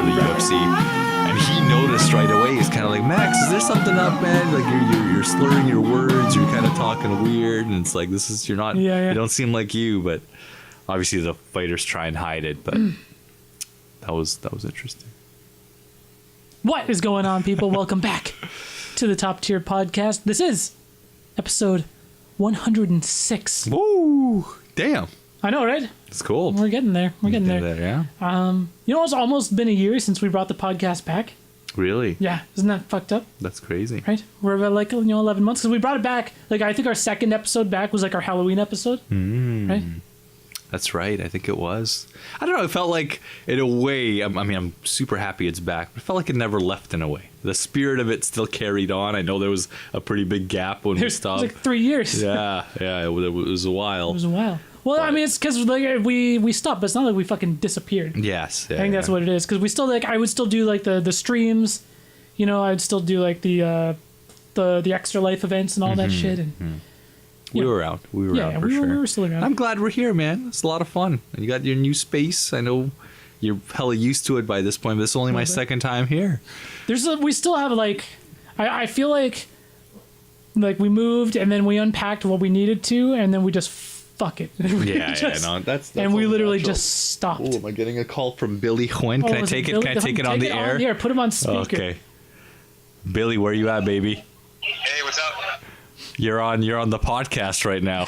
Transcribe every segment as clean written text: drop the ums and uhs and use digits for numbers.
the UFC, and he noticed right away. He's kind of like, Max, is there something up, man? Like you're slurring your words, you're kind of talking weird, and it's like you're not. You don't seem like you, but obviously the fighters try and hide it. But that was interesting. What is going on, people? Welcome back to the Top Tier Podcast. This is episode 106. Woo! Damn. I know, right? It's cool. We're getting there. We're getting there. Yeah. You know, it's almost been a year since we brought the podcast back. Really? Yeah. Isn't that fucked up? That's crazy. Right? We're about 11 months because we brought it back. I think our second episode back was our Halloween episode. Right? That's right. I think it was. I don't know. It felt like, in a way, I'm super happy it's back, but it felt like it never left in a way. The spirit of it still carried on. I know there was a pretty big gap when we stopped. It was 3 years. Yeah. It was a while. It was a while. Well, but, it's because we stopped, but it's not like we fucking disappeared. Yes. I think that's what it is. Because we still, I would still do, the streams. You know, I'd still do, the Extra Life events and all that shit. And we were around. We were around for sure. We were still around. I'm glad we're here, man. It's a lot of fun. And you got your new space. I know you're hella used to it by this point, but this is only my second time here. We still have, I feel like we moved and then we unpacked what we needed to, and then we just fuck it. No, that's and we literally just stopped. Oh, am I getting a call from Billy Huen? Can I take it? Can I take it on the air? Yeah, put him on speaker. Okay. Billy, where you at, baby? Hey, what's up? You're on the podcast right now.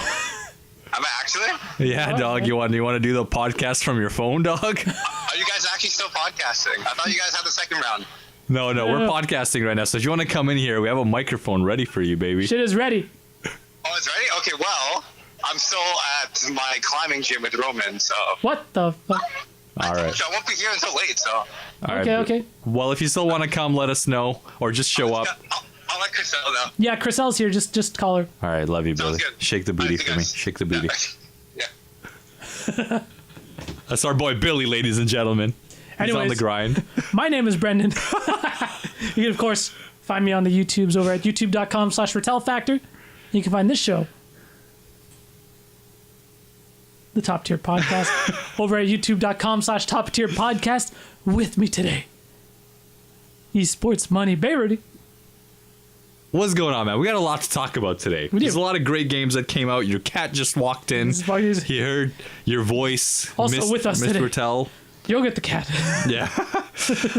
I'm actually? Yeah, dog. You want to do the podcast from your phone, dog? Are you guys actually still podcasting? I thought you guys had the second round. No, we're podcasting right now. So if you want to come in here, we have a microphone ready for you, baby. Shit is ready. Oh, it's ready? Okay, well, I'm still at my climbing gym with Roman, so... What the fuck? All right. I won't be here until late, so... Okay. Well, if you still want to come, let us know, or just show up. I'll let Chriselle know. Yeah, Chriselle's here. Just call her. All right, love you, Billy. Good. Shake the booty for me. Shake the booty. Yeah. That's our boy Billy, ladies and gentlemen. He's on the grind. My name is Brendan. You can, of course, find me on the YouTubes over at youtube.com/Retel Factor. You can find this show, the Top Tier Podcast, over at youtube.com/Top Tier Podcast. With me today, Esports Money Behr. What's going on, man? We got a lot to talk about today. There's a lot of great games that came out. Your cat just walked in. He heard your voice. Also with us Miss today. Retel. You'll get the cat. Yeah.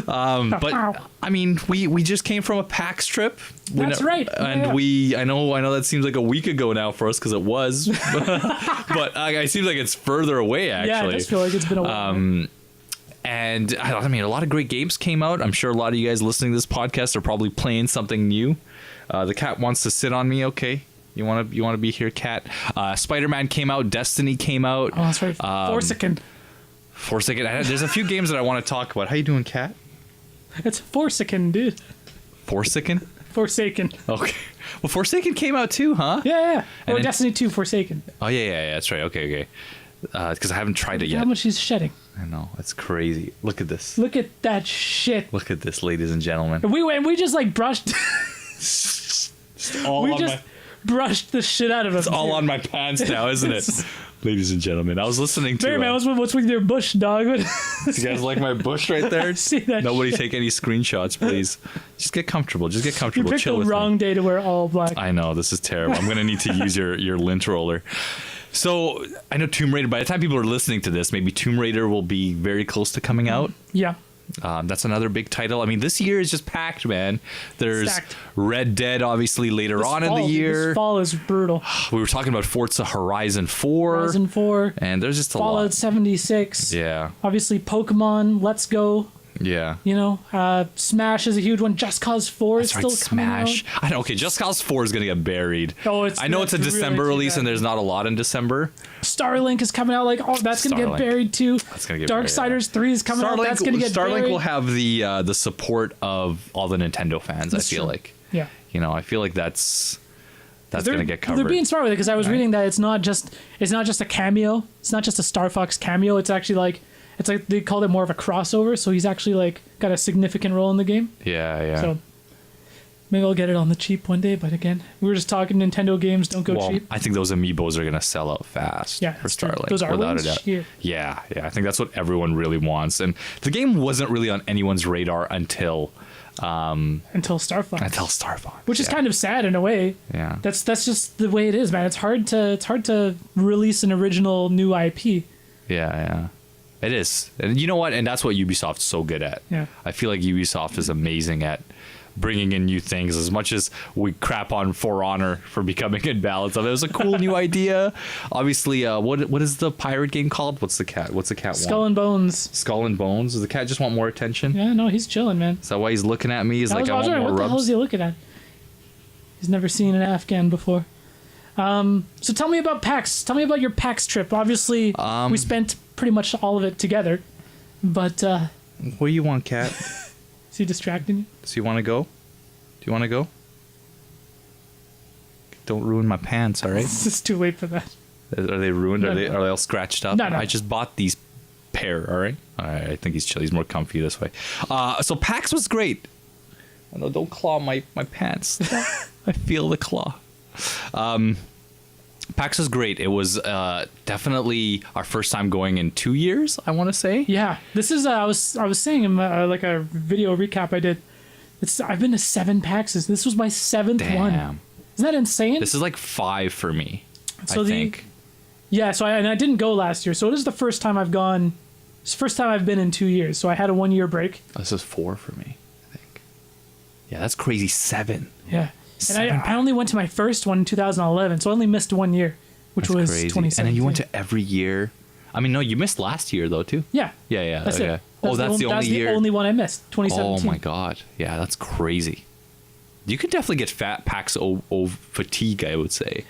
But I mean, we just came from a PAX trip. That's right. And I know that seems like a week ago now for us because it was, but it seems like it's further away actually. Yeah, I just feel like it's been a while. And a lot of great games came out. I'm sure a lot of you guys listening to this podcast are probably playing something new. The cat wants to sit on me. Okay. You want to be here, cat? Spiderman came out. Destiny came out. Oh, that's right. Forsaken. There's a few games that I want to talk about. How you doing, cat? It's Forsaken, dude. Forsaken? Okay. Well, Forsaken came out too, huh? Yeah. Or Destiny 2 Forsaken. Oh, yeah. That's right. Okay. Because I haven't tried it yet. How much he's shedding. I know. That's crazy. Look at this. Look at that shit. Look at this, ladies and gentlemen. We just brushed... brushed the shit out of him. It's all on my pants now, isn't it? Ladies and gentlemen, I was listening to... Behr, man, what's with your bush, dog? You guys like my bush right there? See that Nobody shit. take any screenshots, please. Just get comfortable. You picked Chill the wrong day to wear all black. I know. This is terrible. I'm going to need to use your lint roller. So, I know Tomb Raider, by the time people are listening to this, maybe Tomb Raider will be very close to coming out. Yeah. That's another big title. I mean, this year is just packed, man. There's Stacked. Red Dead, obviously, later on in the year. This fall is brutal. We were talking about Forza Horizon 4. Horizon 4. And there's just a Fallout lot. 76. Yeah. Obviously, Pokemon, Let's Go. Yeah. You know, Smash is a huge one. Just Cause 4 is still coming Smash. out. I know. Okay, Just Cause 4 is going to get buried. I know it's a December release and there's not a lot in December. Starlink is coming out. That's going to get buried too. That's going to get Darksiders 3 is coming out. That's going to get buried. Starlink will have the support of all the Nintendo fans, I feel like. Yeah. You know, I feel like that's going to get covered. They're being smart with it because I was reading that it's not just a cameo. It's not just a Star Fox cameo. It's actually it's like they called it more of a crossover. So he's actually got a significant role in the game. Yeah. So Maybe I'll get it on the cheap one day, but again, we were just talking Nintendo games don't go cheap. I think those amiibos are gonna sell out fast. Yeah, for Starlink. Those are without a doubt. Yeah. I think that's what everyone really wants, and the game wasn't really on anyone's radar until Star Fox. Until Star Fox, which is kind of sad in a way. Yeah, that's just the way it is, man. It's hard to release an original new IP. Yeah. It is, and you know what? And that's what Ubisoft's so good at. Yeah, I feel like Ubisoft is amazing at bringing in new things. As much as we crap on For Honor for becoming imbalanced, it was a cool new idea. Obviously, what is the pirate game called? What's the cat want? Skull and Bones. Skull and Bones. Does the cat just want more attention? Yeah, no, he's chilling, man. Is that why he's looking at me? He's like, I want more what rubs. the hell is he looking at? He's never seen an Afghan before. So tell me about PAX. Tell me about your PAX trip. Obviously, we spent pretty much all of it together. But what do you want, cat? Is he distracting you? Does he want to go? Do you want to go? Don't ruin my pants, all right? It's just too late for that. Are they ruined? No, are they all scratched up? No. I just bought these pair, all right? I think he's chill. He's more comfy this way. So PAX was great. Oh, no, don't claw my pants. I feel the claw. PAX was great. It was definitely our first time going in 2 years, I want to say. Yeah, this is I was saying in like a video recap I did. I've been to 7 PAXs. This was my 7th one. Isn't that insane? This is like 5 for me. So I think. Yeah, so I didn't go last year. So it is the first time I've gone. It's the first time I've been in 2 years. So I had a 1 year break. This is 4 for me, I think. Yeah, that's crazy. 7. Yeah. And I only went to my first one in 2011, so I only missed 1 year, which was crazy. 2017. And then you went to every year. I mean, no, you missed last year though too. Yeah. Yeah. That's okay. it. That's the only year. That's the only one I missed. 2017. Oh my god. Yeah, that's crazy. You could definitely get fat PAX fatigue, I would say.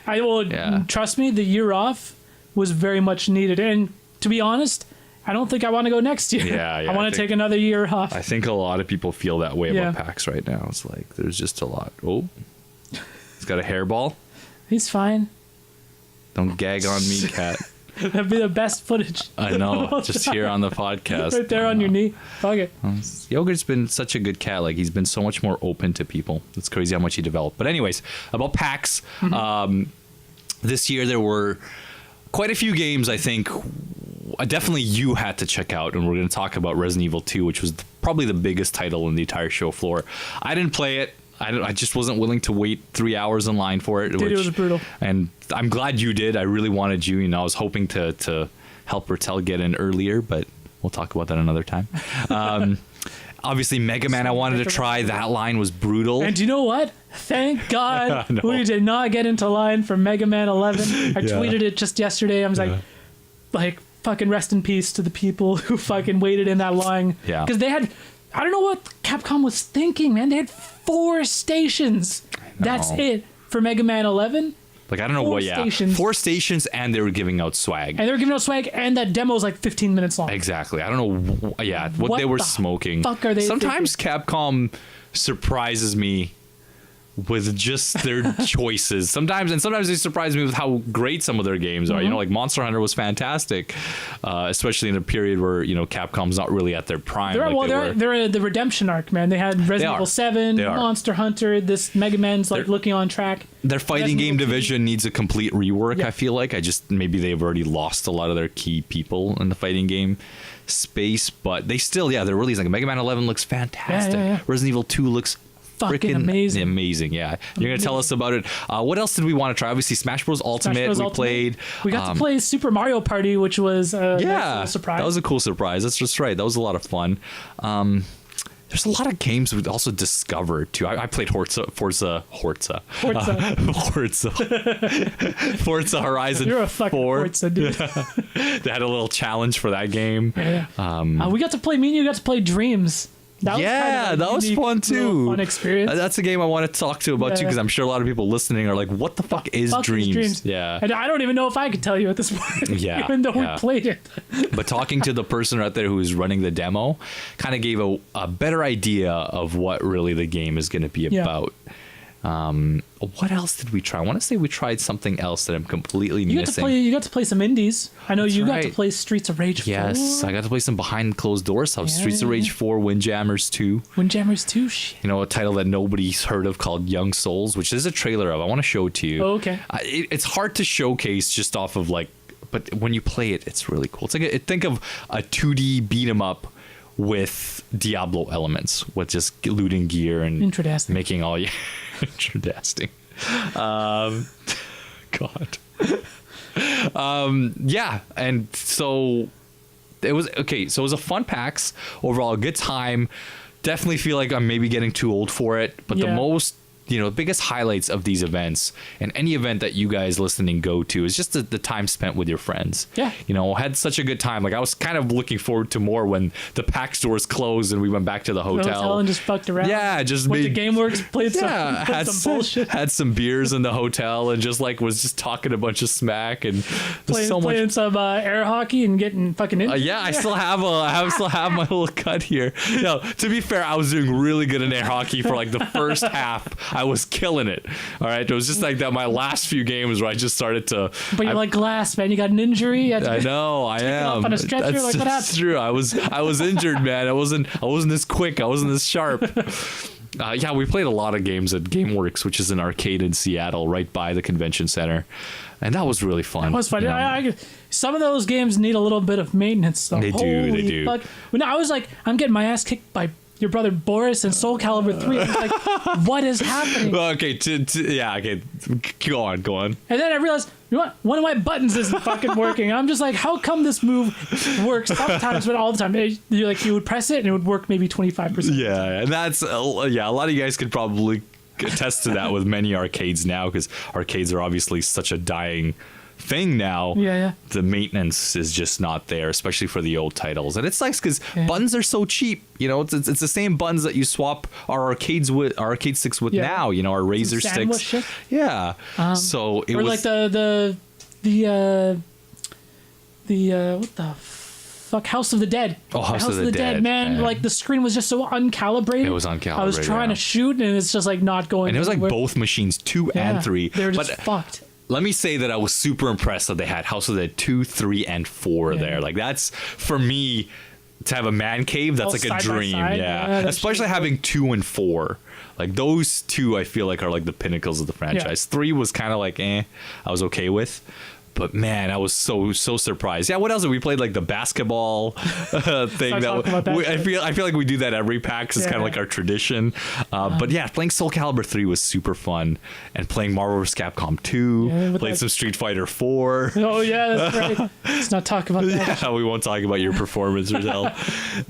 Trust me, the year off was very much needed, and to be honest, I don't think I want to go next year. Yeah. I want to take another year off. I think a lot of people feel that way about PAX right now. It's like there's just a lot. Oh. He's got a hairball. He's fine. Don't gag on me, cat. That'd be the best footage. I know. Just here on the podcast. Right there on your knee. Fuck it. Yogurt's been such a good cat. Like, he's been so much more open to people. It's crazy how much he developed. But anyways, about PAX. This year there were quite a few games, I think, definitely you had to check out. And we're going to talk about Resident Evil 2, which was probably the biggest title in the entire show floor. I didn't play it. I just wasn't willing to wait 3 hours in line for it. Dude, it was brutal. And I'm glad you did. I really wanted you. You know, I was hoping to help Retel get in earlier, but we'll talk about that another time. Obviously, Mega Man, I wanted to try. That line was brutal. And you know what? Thank God we did not get into line for Mega Man 11. I tweeted it just yesterday. I was like, fucking rest in peace to the people who fucking waited in that line. Yeah. Because they had... I don't know what Capcom was thinking, man. They had 4 stations. That's it for Mega Man 11. Like, I don't know what, stations. 4 stations, and they were giving out swag. And they were giving out swag, and that demo's like 15 minutes long. Exactly. I don't know, what they were smoking. Fuck are they Sometimes thinking? Capcom surprises me with just their choices. Sometimes they surprise me with how great some of their games are. You know, like Monster Hunter was fantastic, especially in a period where, you know, Capcom's not really at their prime. They're in the redemption arc, man. They had Resident Evil 7, Monster Hunter, this Mega Man's looking on track. Their fighting game division needs a complete rework, I feel like. Maybe they've already lost a lot of their key people in the fighting game space, but they still, they're releasing. Like Mega Man 11 looks fantastic. Resident Evil 2 looks freaking amazing. You're gonna tell us about it. What else did we want to try? Obviously Smash Bros Ultimate. Played. We got to play Super Mario Party, which was a nice surprise. That was a cool surprise. That's just right. That was a lot of fun. There's a lot of games we also discovered too. I played Forza Horizon. You're a fucking 4. Forza dude. They had a little challenge for that game. We got to play. Me and you got to play Dreams. That was fun too. Fun experience. That's a game I want to talk to about too, because I'm sure a lot of people listening are like, "What the fuck is Dreams?" Yeah, and I don't even know if I could tell you at this point. Even though we played it. But talking to the person out there who is running the demo, kind of gave a better idea of what really the game is going to be about. What else did we try? I want to say we tried something else that I'm completely missing. You got to play some indies. I know That's you got right. to play Streets of Rage 4. Yes, I got to play some behind closed door stuff. Yeah. Streets of Rage 4, Windjammers 2. Windjammers 2? Shit. You know, a title that nobody's heard of called Young Souls, which is a trailer of. I want to show it to you. Oh, okay. It's hard to showcase just off of like, but when you play it, it's really cool. It's like think of a 2D beat 'em up with Diablo elements, with just looting gear and Interesting. making all interesting. God. Yeah, and so it was okay. So it was a fun PAX overall, a good time. Definitely feel like I'm maybe getting too old for it, but the most, the biggest highlights of these events and any event that you guys listening go to is just the time spent with your friends. Yeah. Had such a good time. Like I was kind of looking forward to more when the PAX doors closed and we went back to the hotel. And just fucked around. Yeah, just went made to GameWorks, played had some bullshit. Had some beers in the hotel and just was just talking a bunch of smack and playing some air hockey and getting fucking in. Yeah, I still have my little cut here. No, to be fair, I was doing really good in air hockey for like the first half. I was killing it. All right, it was just like that. My last few games where I just started to. But you're like glass, man. You got an injury. I know. I am. On a stretcher, That's what happened? true. I was injured, man. I wasn't as quick. I wasn't as sharp. Yeah, we played a lot of games at GameWorks, which is an arcade in Seattle, right by the convention center, and that was really fun. It was fun. Some of those games need a little bit of maintenance, though. They do. Fuck. When I was like, I'm getting my ass kicked by your brother Boris and Soul Calibur 3. I was like, what is happening? Okay, okay. Go on. And then I realized, one of my buttons isn't fucking working. I'm just like, how come this move works sometimes, but all the time? You would press it and it would work maybe 25%. Yeah, and that's a lot of you guys could probably attest to that with many arcades now, because arcades are obviously such a dying thing now. Yeah. The maintenance is just not there, especially for the old titles, and it sucks because buttons are so cheap. It's the same buttons that you swap our arcade sticks with now. Our razor sticks. Shit. Yeah. So it or was like the what the fuck, House of the Dead. Oh, House of the Dead, man. Like the screen was just so uncalibrated. It was uncalibrated. I was trying to shoot and it's just like not going. And it was anywhere. like both machines, 2 and 3. They were just fucked. Let me say that I was super impressed that they had House of the Dead 2, 3, and 4 there. Like that's, for me, to have a man cave, that's like a dream. Yeah. Especially having 2 and 4. Like those 2 I feel like are like the pinnacles of the franchise. 3 was kind of like I was okay with. But man, I was so surprised. Yeah, what else did we played? Like the basketball thing. I feel like we do that every PAX. It's kind of like our tradition. But yeah, playing Soul Calibur 3 was super fun, and playing Marvel vs. Capcom 2. Played some Street Fighter 4. Oh yeah, that's right. Let's not talk about that. Yeah, we won't talk about your performance, Retel.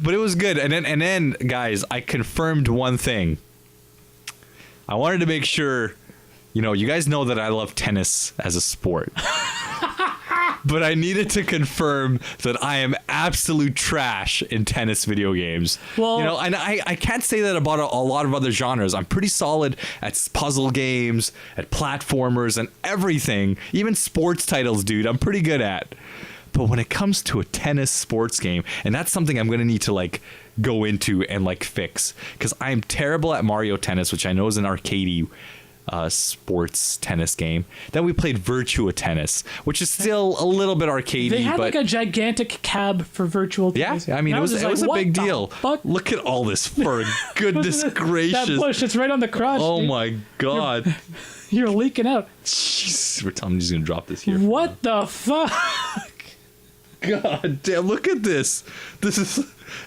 But it was good. And then, guys, I confirmed one thing. I wanted to make sure. You guys know that I love tennis as a sport. But I needed to confirm that I am absolute trash in tennis video games. Well, and I can't say that about a lot of other genres. I'm pretty solid at puzzle games, at platformers, and everything. Even sports titles, dude, I'm pretty good at. But when it comes to a tennis sports game, and that's something I'm going to need to go into and fix, because I'm terrible at Mario Tennis, which I know is an arcadey sports tennis game. Then we played Virtua Tennis, which is still a little bit arcadey. They had but a gigantic cab for virtual tennis. Yeah, I mean, it was a big deal. Fuck? Look at all this fur. Goodness gracious. That bush, it's right on the crotch. Oh dude. my God. You're leaking out. Jeez, I'm just going to drop this here. What the fuck? God damn, look at this. This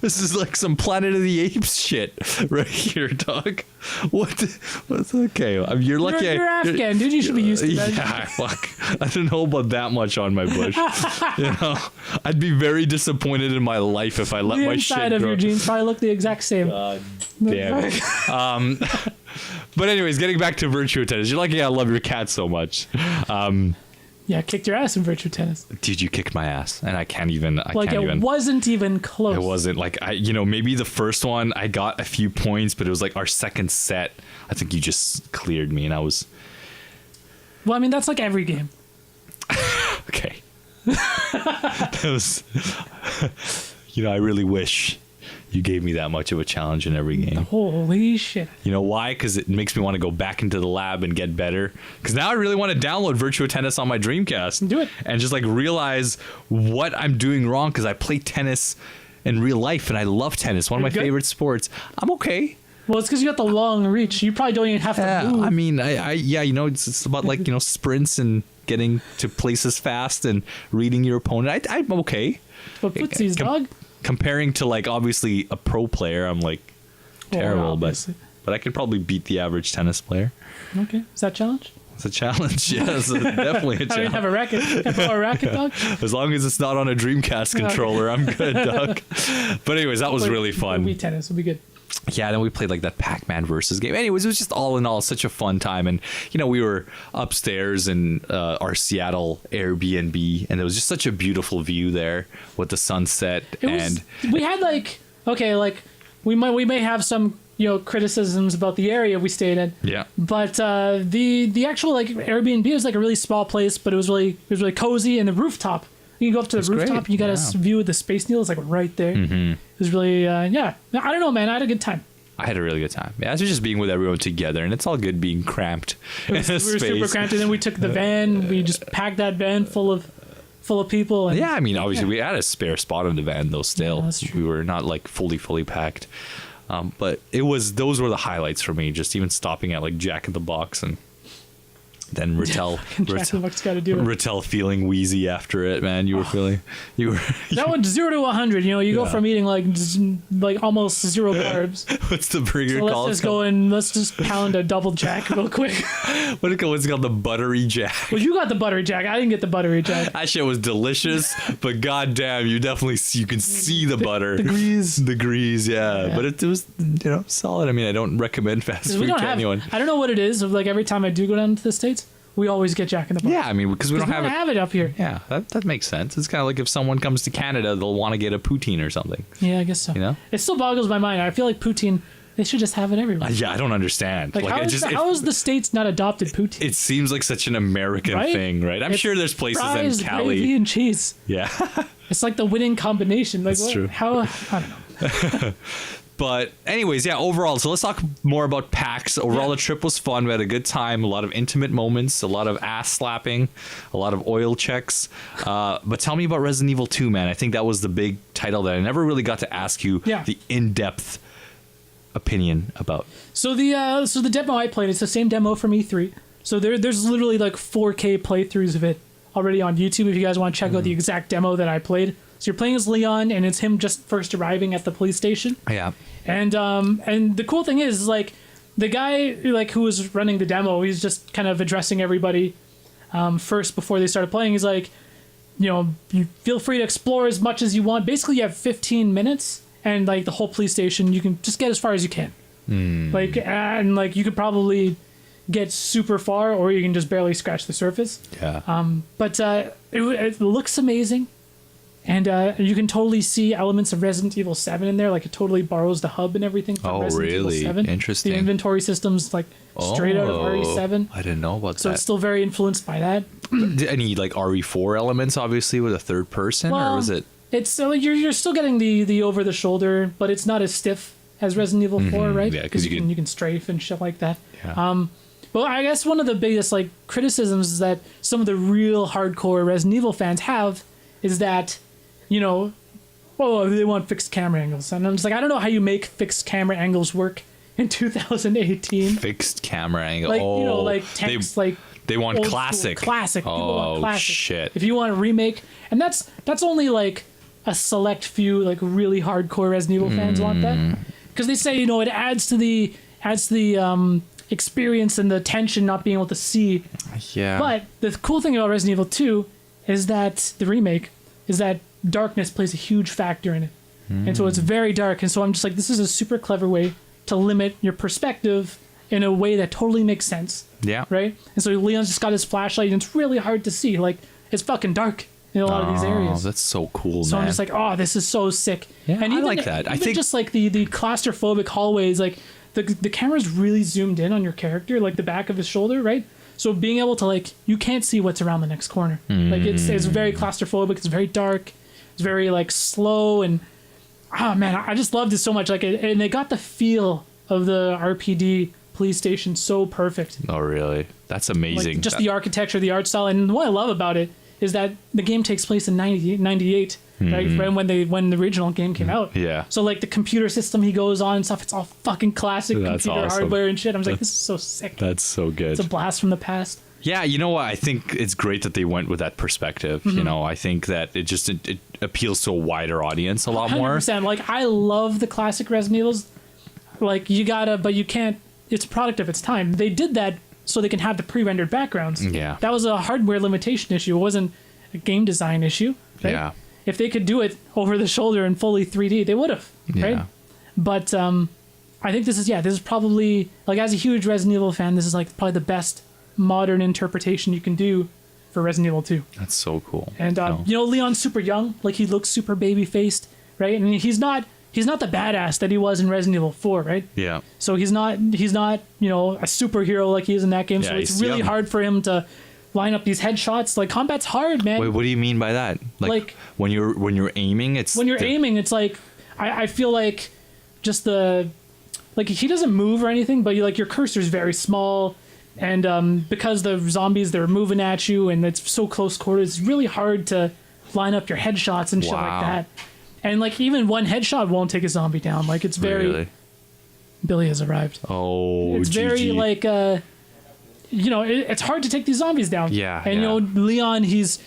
is like some Planet of the Apes shit right here, dog. What's okay? You're lucky. You're Afghan, dude. You should be used to that. Yeah, fuck. I don't know about that much on my bush. I'd be very disappointed in my life if I let my shit grow. The inside of your jeans probably look the exact same. God damn it. But anyways, getting back to Virtua Tennis. You're lucky I love your cat so much. Yeah, I kicked your ass in Virtua Tennis. Dude, you kicked my ass, and I can't even. Wasn't even close. It wasn't maybe the first one I got a few points, but it was like our second set. I think you just cleared me, and I was. Well, I mean that's like every game. Okay. That was. I really wish you gave me that much of a challenge in every game. Holy shit. You know why? Because it makes me want to go back into the lab and get better. Because now I really want to download Virtua Tennis on my Dreamcast. Do it. And just like realize what I'm doing wrong, because I play tennis in real life and I love tennis. One of my favorite sports. I'm okay. Well, it's because you got the long reach. You probably don't even have to move. I mean, it's about like, sprints and getting to places fast and reading your opponent. I'm okay. But footsies, dog. Comparing to like obviously a pro player, I'm like terrible, but I could probably beat the average tennis player. Okay, is that a challenge? It's a challenge. Yes, definitely a challenge. I don't have a racket. Can I borrow a racket, dog? As long as it's not on a Dreamcast controller, I'm good, dog. But anyways, that was really fun. Wii tennis will be good. Yeah, then we played like that Pac-Man versus game. Anyways, it was just all in all such a fun time. And, we were upstairs in our Seattle Airbnb, and it was just such a beautiful view there with the sunset. We had we may have some, criticisms about the area we stayed in. Yeah. But the actual like Airbnb was like a really small place, but it was really cozy, and the rooftop. You can go up to the rooftop, great. And you got a view of the Space Needle. It's like right there. Mm-hmm. It was really, I don't know, man. I had a good time. I had a really good time. Yeah, it's just being with everyone together, and it's all good being cramped. We were super cramped, and then we took the van. We just packed that van full of people. And, yeah, I mean, obviously we had a spare spot in the van, though. Still, that's true. We were not like fully packed. But those were the highlights for me. Just even stopping at like Jack in the Box and. Then Retel feeling wheezy after it, man. You were that went 0 to 100. You go from eating like almost zero carbs. What's the burger called? Let's just pound a double Jack real quick. What's it called? The buttery Jack. Well, you got the buttery Jack. I didn't get the buttery Jack. That shit was delicious, but goddamn, you can see the butter, the grease, yeah. But it was solid. I mean, I don't recommend fast food to anyone. I don't know what it is. Like every time I do go down to the States, we always get Jack in the Box. Yeah, I mean, because we don't have it up here. Yeah, that makes sense. It's kind of like if someone comes to Canada, they'll want to get a poutine or something. Yeah, I guess so. It still boggles my mind. I feel like poutine, they should just have it everywhere. Yeah, I don't understand. Like how is the States not adopted poutine? It seems like such an American thing, right? I'm sure there's places fries, in Cali. Gravy and cheese. Yeah. It's like the winning combination. Like, that's true. How? I don't know. But anyways, yeah, overall, so let's talk more about PAX. Overall, the trip was fun. We had a good time, a lot of intimate moments, a lot of ass slapping, a lot of oil checks. But tell me about Resident Evil 2, man. I think that was the big title that I never really got to ask you the in-depth opinion about. So the demo I played, it's the same demo from E3. So there's literally like 4K playthroughs of it already on YouTube if you guys want to check out the exact demo that I played. So you're playing as Leon, and it's him just first arriving at the police station. Yeah. And the cool thing is like the guy like who was running the demo, he's just kind of addressing everybody first before they started playing. He's like, you feel free to explore as much as you want. Basically, you have 15 minutes, and like the whole police station, you can just get as far as you can. Like and like you could probably get super far, or you can just barely scratch the surface. Yeah. But it looks amazing. And you can totally see elements of Resident Evil 7 in there. Like, it totally borrows the hub and everything from Resident Evil 7. Interesting. The inventory system's, like, straight out of RE7. I didn't know about that. So it's still very influenced by that. Any, like, RE4 elements, obviously, with a third person? Or was it... It's you're still getting the over-the-shoulder, but it's not as stiff as Resident Evil 4, right? Yeah, because you can strafe and shit like that. Yeah. Well, I guess one of the biggest, like, criticisms is that some of the real hardcore Resident Evil fans have is that... they want fixed camera angles. And I'm just like, I don't know how you make fixed camera angles work in 2018. Fixed camera angle. Like tanks, they want classic. Classic. People want classic. Shit. If you want a remake, and that's only like a select few like really hardcore Resident Evil fans want that, because they say it adds to the experience and the tension not being able to see. Yeah. But the cool thing about Resident Evil 2 is that the remake is that darkness plays a huge factor in it. And so it's very dark. And so I'm just like, this is a super clever way to limit your perspective in a way that totally makes sense. Yeah. Right? And so Leon's just got his flashlight, and it's really hard to see. Like, it's fucking dark in a lot of these areas. That's so cool, so man. I'm just like, oh, this is so sick. Yeah, and I like that. I think just like the claustrophobic hallways, like the camera's really zoomed in on your character, like the back of his shoulder, right? So being able to like, you can't see what's around the next corner. Like it's very claustrophobic. It's very dark. It's very like slow, and oh man, I just loved it so much. Like, and they got the feel of the RPD police station so perfect. Oh, really? That's amazing. Like, just the architecture, the art style, and what I love about it is that the game takes place in 98, right? Right when the original game came out. Yeah. So like the computer system he goes on and stuff, it's all fucking classic That's computer awesome. hardware and shit. I was like, this is so sick. That's so good. It's a blast from the past. Yeah, you know what? I think it's great that they went with that perspective. You know, I think that it appeals to a wider audience a lot more. 100%. Like, I love the classic Resident Evils. Like, but you can't. It's a product of its time. They did that so they can have the pre-rendered backgrounds. Yeah. That was a hardware limitation issue. It wasn't a game design issue. Right? Yeah. If they could do it over the shoulder and fully 3D, they would have. Yeah. Right. But I think this is probably, like, as a huge Resident Evil fan, this is like probably the best modern interpretation you can do for Resident Evil 2. That's so cool. And you know, Leon's super young, like he looks super baby faced, right? And he's not the badass that he was in Resident Evil 4, right? Yeah. So he's not you know, a superhero like he is in that game. Yeah, So it's he's really young. hard for him to line up these headshots. Like, combat's hard, man. Wait, what do you mean by that? Like when you're aiming, it's aiming, it's like I feel like just like he doesn't move or anything, but your cursor's very small. And because the zombies, they're moving at you and it's so close quarters, it's really hard to line up your headshots and shit like that. And like even one headshot won't take a zombie down. Like, it's very... Really? Billy has arrived. Oh, it's GG. very like you know, it's hard to take these zombies down. Yeah. And you know, Leon, he's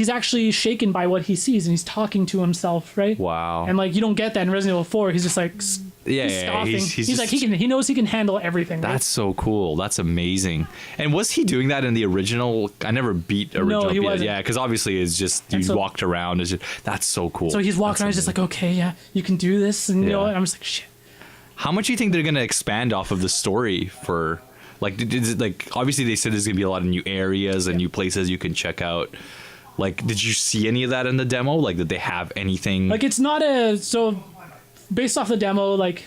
actually shaken by what he sees and he's talking to himself, right? Wow. And like, you don't get that in Resident Evil 4. He's just like he's scoffing. he's just, like he knows he can handle everything. That's so cool. That's amazing. And was he doing that in the original? I never beat original. No, he wasn't. Yeah, because obviously it's just you walked around. It's just, that's so cool. So he's walking around, he's just like, okay, yeah, you can do this, and you know, and I'm just like, shit. How much do you think they're gonna expand off of the story for? Like, obviously they said there's gonna be a lot of new areas and new places you can check out. Like, did you see any of that in the demo? Like, did they have anything? Like, it's not so based off the demo, like,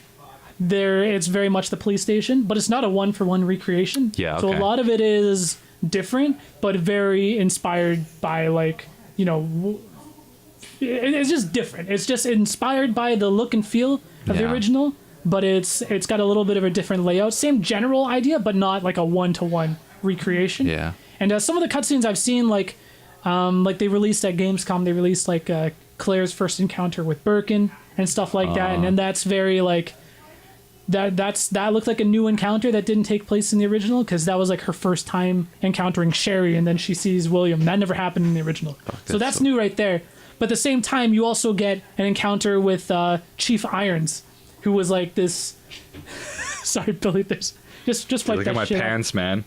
it's very much the police station, but it's not a one-for-one recreation. Yeah, So a lot of it is different, but very inspired by, like, you know, it's just different. It's just inspired by the look and feel of the original, but it's got a little bit of a different layout. Same general idea, but not like a one-to-one recreation. Yeah. And some of the cutscenes I've seen, like they released at Gamescom, they released like Claire's first encounter with Birkin and stuff like that, and then that's very like that looked like a new encounter that didn't take place in the original, because that was like her first time encountering Sherry, and then she sees William. That never happened in the original, so that's new right there. But at the same time, you also get an encounter with Chief Irons, who was like this. Sorry, Billy. There's just like look that at my shit pants, man.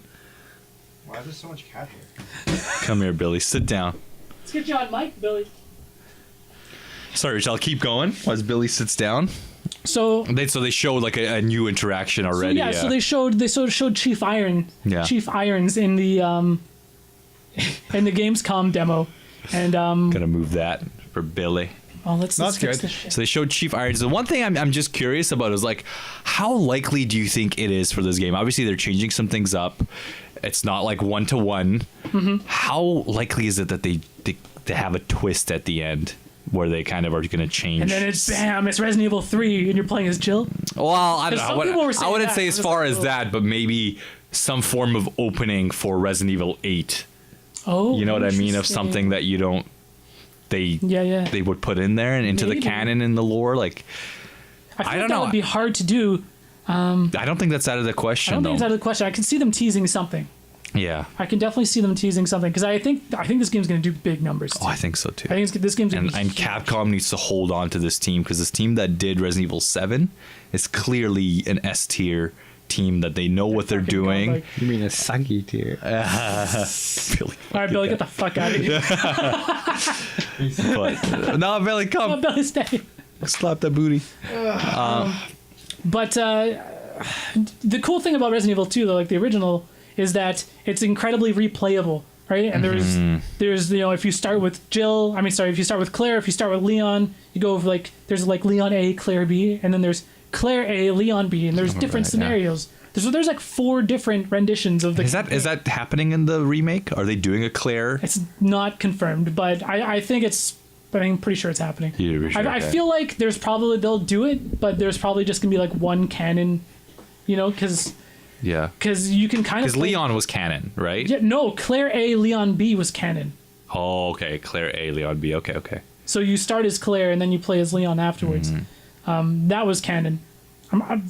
Why is there so much cat hair? Come here, Billy. Sit down. Let's get you on mic, Billy. Sorry, I'll keep going as Billy sits down. So they showed like a new interaction already. So they showed Chief Irons in the Gamescom demo, and Gonna move that for Billy. oh, let's That's fix good. this shit. So they showed Chief Irons. The one thing I'm just curious about is like, how likely do you think it is for this game? Obviously, they're changing some things up. It's not like one-to-one. Mm-hmm. How likely is it that they have a twist at the end where they kind of are going to change? And then it's Resident Evil 3, and you're playing as Jill. Well, I don't 'Cause know. some people were saying I wouldn't that. say as It was far like, as oh. that, but maybe some form of opening for Resident Evil 8. Oh, You know what I mean? Of interesting. something that you don't... They would put in there and into Maybe. the canon and the lore. Like, I feel I don't like know. that would be hard to do. I don't think that's out of the question, I don't though. think it's out of the question. I can see them teasing something. Yeah. I can definitely see them teasing something, because I think this game's going to do big numbers. Oh, I think so too. I think this game's going And, to be and huge. Capcom needs to hold on to this team, because this team that did Resident Evil 7 is clearly an S tier team that they know what they're Fucking doing. godlike. You mean a saggy tier? Billy, All right, Billy, get the fuck out of here. but no, Billy, Oh, come Billy, stay. slap that booty. But the cool thing about Resident Evil 2, though, like the original, is that it's incredibly replayable, right? And there's you know, if you start with if you start with Claire, if you start with Leon, you go with like there's like Leon A, Claire B, and then there's Claire A, Leon B, and there's different scenarios. There's like 4 different renditions of the. Is that happening in the remake? Are they doing a Claire? It's not confirmed, but I think it's but I'm pretty sure it's happening. You're pretty sure, I okay. feel like there's probably they'll do it, but there's probably just gonna be like one canon, you know, because Yeah. you can kind of Because Leon was canon, right? Yeah, no, Claire A, Leon B was canon. Oh, okay. Claire A, Leon B. Okay. So you start as Claire and then you play as Leon afterwards. That was canon. I'm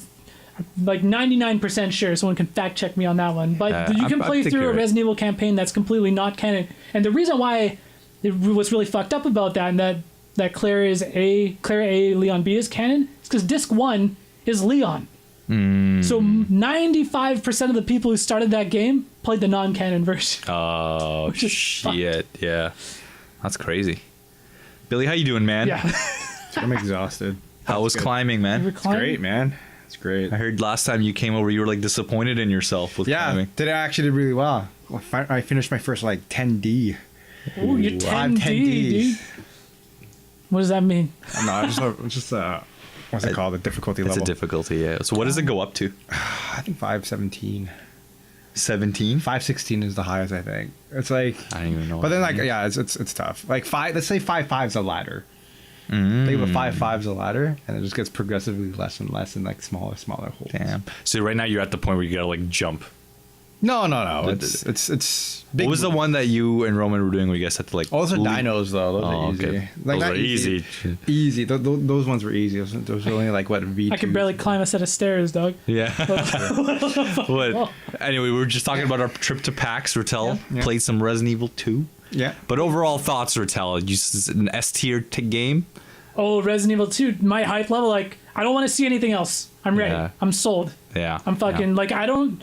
like 99% sure. Someone can fact check me on that one. But you can play through a Resident Evil campaign that's completely not canon. And the reason why it was really fucked up about that and that Claire A, Leon B is canon is because disc 1 is Leon. So 95% of the people who started that game played the non-canon version. Oh, shit. Yeah. That's crazy. Billy, how you doing, man? Yeah. I'm exhausted. How was climbing, You were man? climbing? Great, man. It's great. I heard last time you came over, you were like disappointed in yourself with Yeah, climbing. today I actually did really well. I finished my first like 10D. Ooh, you're 10D, 10D. dude. What does that mean? No, just what's it called? The difficulty It's level. a difficulty, yeah. So what does it go up to? I think 517. 17? 516 is the highest, I think. It's like, I don't even know. but then like yeah, it's tough. Like let's say 5.5 is a ladder. Think of 5.5 is a ladder, and it just gets progressively less and less in like smaller holes. Damn. So right now you're at the point where you gotta like jump. No. It's big. What was the one that you and Roman were doing where you guys had to like... Oh, those are leap? dinos though. Those are easy. Okay. Like, Those not are easy. Easy. Those ones were easy. Those were only like what V2. I can barely climb a set of stairs, dog. Yeah. What? Anyway, we were just talking about our trip to PAX. Retel Yeah. played some Resident Evil 2. Yeah. But overall thoughts, Retel, is it an S tier game? Oh, Resident Evil 2, my hype level, like, I don't want to see anything else. I'm ready. Yeah. I'm sold. Yeah. I'm fucking, like, I don't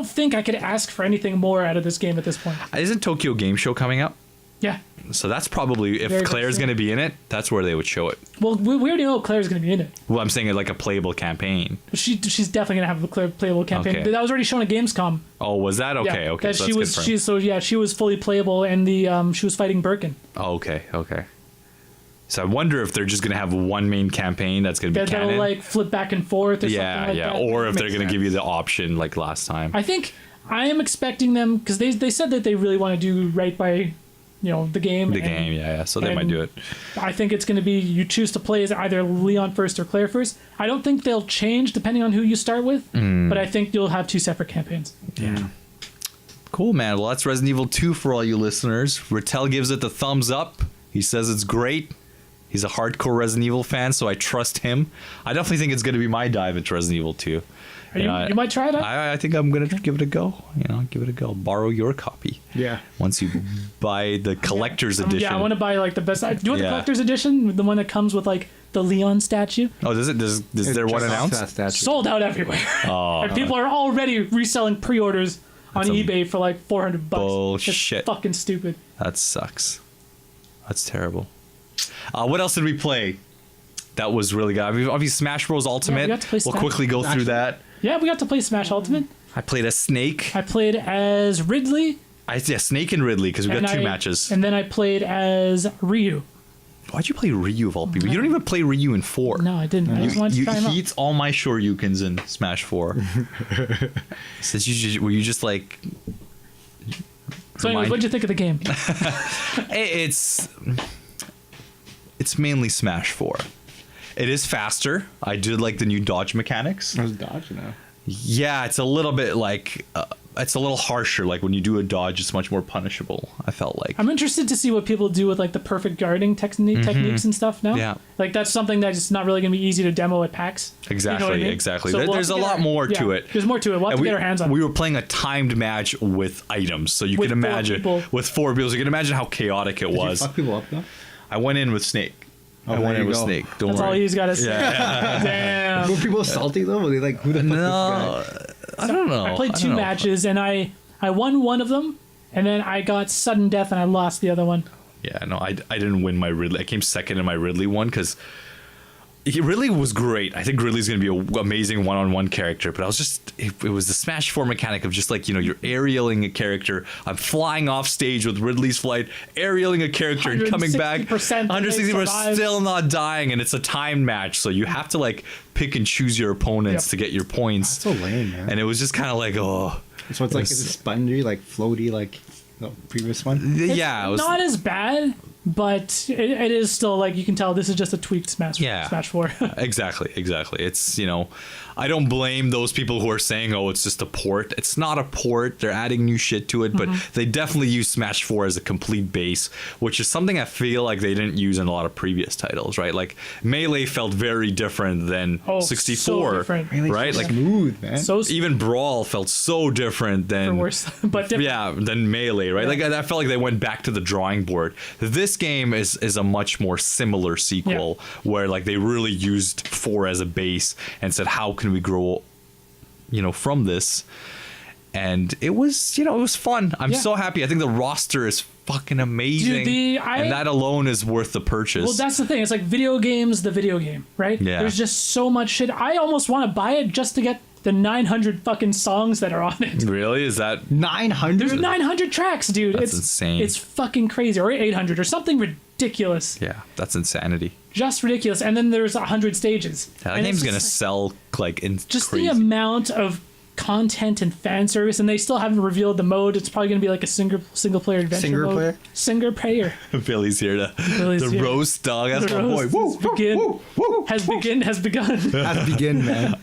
think I could ask for anything more out of this game at this point. Isn't Tokyo Game Show coming up? Yeah. So that's probably, if Very much Claire's so. going to be in it, that's where they would show it. Well, we already know Claire's going to be in it. Well, I'm saying like a playable campaign. She's definitely going to have a Claire playable campaign. Okay. That was already shown at Gamescom. Oh, was that? Okay, Yeah, okay. that So she that's was, confirmed. she was fully playable, and she was fighting Birkin. Oh, okay. So I wonder if they're just going to have one main campaign that's going to be That'll, canon. like, flip back and forth or something like that. Or if they're Makes going to give sense. you the option like last time. I think I am expecting them, because they said that they really want to do right by, the game. The game, yeah. So they might and do it. I think it's going to be you choose to play as either Leon first or Claire first. I don't think they'll change depending on who you start with, but I think you'll have 2 separate campaigns. Yeah. Cool, man. Well, that's Resident Evil 2 for all you listeners. Retel gives it the thumbs up. He says it's great. He's a hardcore Resident Evil fan, so I trust him. I definitely think it's going to be my dive into Resident Evil 2. You might try it out. I think I'm going to give it a go. Give it a go. Borrow your copy. Yeah. Once you buy the collector's edition. Yeah, I want to buy like the best. Do you want the Yeah. collector's edition, the one that comes with like the Leon statue? Oh, does it? Is there one announced? Sold out everywhere. Oh, And people are already reselling pre-orders on That's a eBay for like $400. bullshit. It's fucking stupid. That sucks. That's terrible. What else did we play? That was really good. Obviously, Smash Bros. Ultimate. got to play We'll Smash. quickly go through that. Yeah, we got to play Smash Ultimate. I played as Snake. I played as Ridley. Snake and Ridley because we got 2 matches. And then I played as Ryu. Why'd you play Ryu of all people? You don't even play Ryu in 4. No, I didn't. I just wanted to try him He out. eats all my Shoryukens in Smash 4. Says were you just like? So anyways, what'd you think of the game? It's mainly Smash 4. It is faster. I did like the new dodge mechanics. I was dodging now. Yeah, it's a little bit like it's a little harsher. Like when you do a dodge, it's much more punishable. I felt like. I'm interested to see what people do with like the perfect guarding techniques and stuff now. Yeah. Like that's something that's not really going to be easy to demo at PAX. Exactly, You know what I mean? exactly. So we'll There's have a to get lot more to it. There's more to it. We'll have And to get our hands on We it. were playing a timed match with items, so you With can 4 imagine people. with 4 people. So you can imagine how chaotic it Did you was. fuck people up though? I went in with Snake. I there went in you with go. Snake. Don't That's all worry. he's got to say. Yeah. Damn. Were people salty though? Were they like, who the fuck No, is this I don't know. I played don't 2 know. matches and I won one of them, and then I got sudden death and I lost the other one. Yeah, no, I didn't win my Ridley. I came second in my Ridley one because he really was great. I think Ridley's going to be an amazing one-on-one character, but I was just, it was the Smash 4 mechanic of just like, you're aerialing a character. I'm flying off stage with Ridley's flight, aerialing a character and coming back. 160% 160% still not dying, and it's a timed match, so you have to like pick and choose your opponents Yep. to get your points. So lame, man. And it was just kind of like, oh. So it's like, is it spongy, like floaty, like the previous one? It's Yeah, it was, not as bad, but it is still like you can tell this is just a tweaked Smash 4. Exactly. It's, I don't blame those people who are saying, oh, it's just a port. It's not a port. They're adding new shit to it, but they definitely use Smash 4 as a complete base, which is something I feel like they didn't use in a lot of previous titles, right? Like Melee felt very different than 64, so different. right? So like smooth, man. So even Brawl felt so different than for worse, but different. than Melee, right? Like I felt like they went back to the drawing board. This game is a much more similar sequel where like they really used 4 as a base and said, how can we grow from this? And it was it was fun. I'm so happy. I think the roster is fucking amazing. Dude, and that alone is worth the purchase. Well, that's the thing. It's like video games, the video game, right? Yeah. There's just so much shit. I almost want to buy it just to get the 900 fucking songs that are on it. Really? Is that 900? There's 900 tracks, dude. That's insane. It's fucking crazy. Or 800 or something ridiculous. Yeah, that's insanity. Just ridiculous. And then there's 100 stages. That game's gonna sell like in just crazy. the amount of content and fan service, and they still haven't revealed the mode. It's probably going to be like a single player adventure mode. Single player. Billy's here to here. roast dog. That's my boy. Has begun. Has begun, man.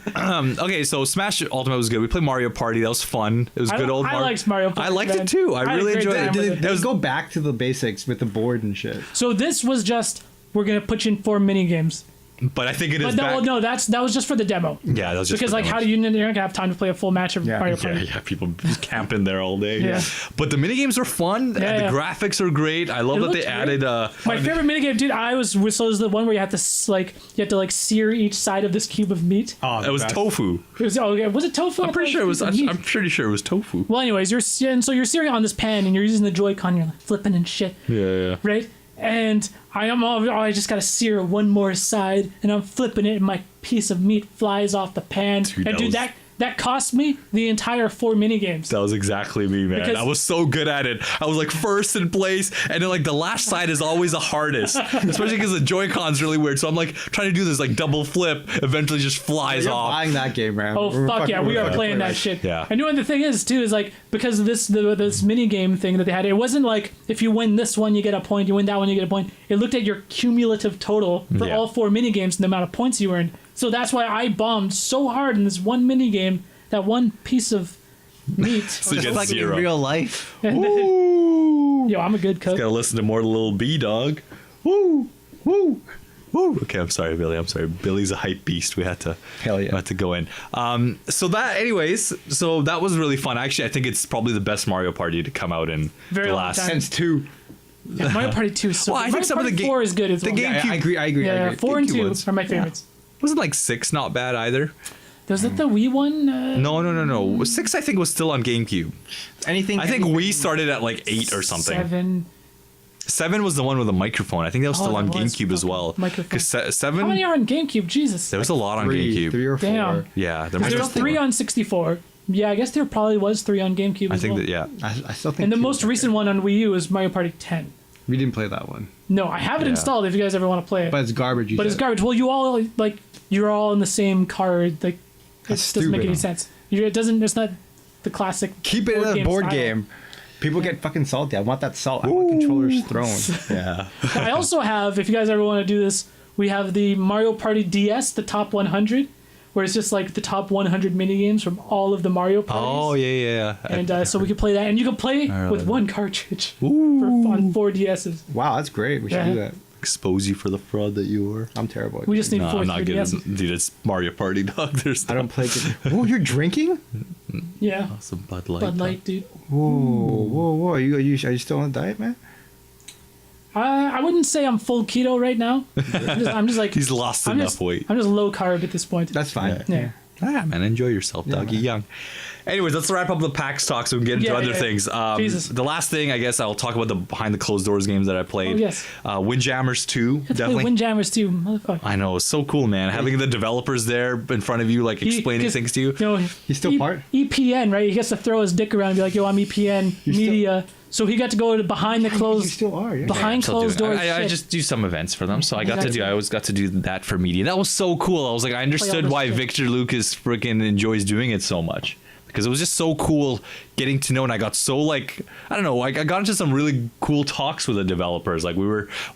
Okay, so Smash Ultimate was good. We played Mario Party. That was fun. It was good old Mario. I liked Mario Party. I liked it too. I really enjoyed it. Let's go back to the basics with the board and shit. So this was just, we're going to put you in 4 mini games. But I think it is. But no, that was just for the demo. Yeah, that was just because like, how do you're not gonna have time to play a full match of Mario Party? Yeah, people just camping there all day. Yeah. But the minigames are fun. The graphics are great. I love that they added. My favorite minigame, dude. Was the one where you have to sear each side of this cube of meat. Oh, it was tofu. Was it tofu? I'm pretty sure it was. I'm pretty sure it was tofu. Well, anyways, you're searing on this pan and you're using the Joy-Con. You're like flipping and shit. Yeah. Right. And I just gotta sear one more side, and I'm flipping it, and my piece of meat flies off the pan. Dude, that cost me the entire 4 mini games. That was exactly me, man. I was so good at it. I was like first in place, and then like the last side is always the hardest, especially because the Joy-Con's really weird. So I'm like trying to do this like double flip, eventually just flies off. Buying that game, man. Oh fuck yeah, we are playing that shit. Yeah. And you know what the thing is too is like, because of this mini game thing that they had, it wasn't like if you win this one you get a point, you win that one you get a point. It looked at your cumulative total for all 4 mini games and the amount of points you earned. So that's why I bombed so hard in this one mini game, that one piece of meat. So you get like 0 in real life. Woo! Yo, I'm a good cook. Gotta listen to more Lil B, dog. Woo! Woo! Woo! Okay, I'm sorry, Billy. I'm sorry. Billy's a hype beast. We had to go in. So that was really fun. Actually, I think it's probably the best Mario Party to come out in Very the long last time. Since 2. Yeah, Mario Party 2 is so Well, I think some of the Mario Party 4 is good as well. GameCube. I agree. Yeah, 4 and 2 are my favorites. Wasn't like 6 not bad either? Was it the Wii one? No. 6 I think was still on GameCube. I think we started at like 8 or something. 7 was the one with the microphone. I think that was still on GameCube as well. Because 7. How many are on GameCube? Jesus. There was a lot on GameCube. 3 or 4. Damn. Yeah, There was 3 on 64. Yeah, I guess there probably was 3 on GameCube. I think that I still think. And the most recent one on Wii U is Mario Party 10. We didn't play that one. No, I have it installed. If you guys ever want to play it. But it's garbage. It's garbage. Well, you're all in the same card. Like, it doesn't make any sense. It's not the classic. Keep it as a board game. People get fucking salty. I want that salt. I want controllers thrown. Yeah. I also have, if you guys ever want to do this, we have the Mario Party DS, the top 100, where it's just like the top 100 mini games from all of the Mario parties. Oh yeah. And so we could play that, and you can play with one cartridge on 4 DSs. Wow, that's great. We should do that. Expose you for the fraud that you were. I'm terrible. We just need 4 I'm not good. 3DSs. Dude, it's Mario Party, dog. I don't play. Oh, you're drinking? Yeah. Some Bud Light. Bud Light, dude. Whoa! Are you still on a diet, man? I wouldn't say I'm full keto right now. I'm just like he's lost enough weight. I'm just low carb at this point. That's fine. Yeah. Man, enjoy yourself, dog. You're young. Anyways, let's wrap up the PAX talk so we can get into other things. Jesus. The last thing, I guess, I'll talk about the behind the closed doors games that I played. Oh, yes. Windjammers 2, definitely. Windjammers 2, motherfucker. I know, it's so cool, man. Having the developers there in front of you, like explaining things to you. He's still part? EPN, right? He gets to throw his dick around and be like, yo, I'm EPN Media. So he got to go to behind the closed. You still are. Yeah. Behind closed doors. I just do some events for them, so I always got to do that for media. That was so cool. I was like, I understood why Victor Lucas freaking enjoys doing it so much. because it was just so cool getting to know, and I got so like, I don't know, like I got into some really cool talks with the developers. Like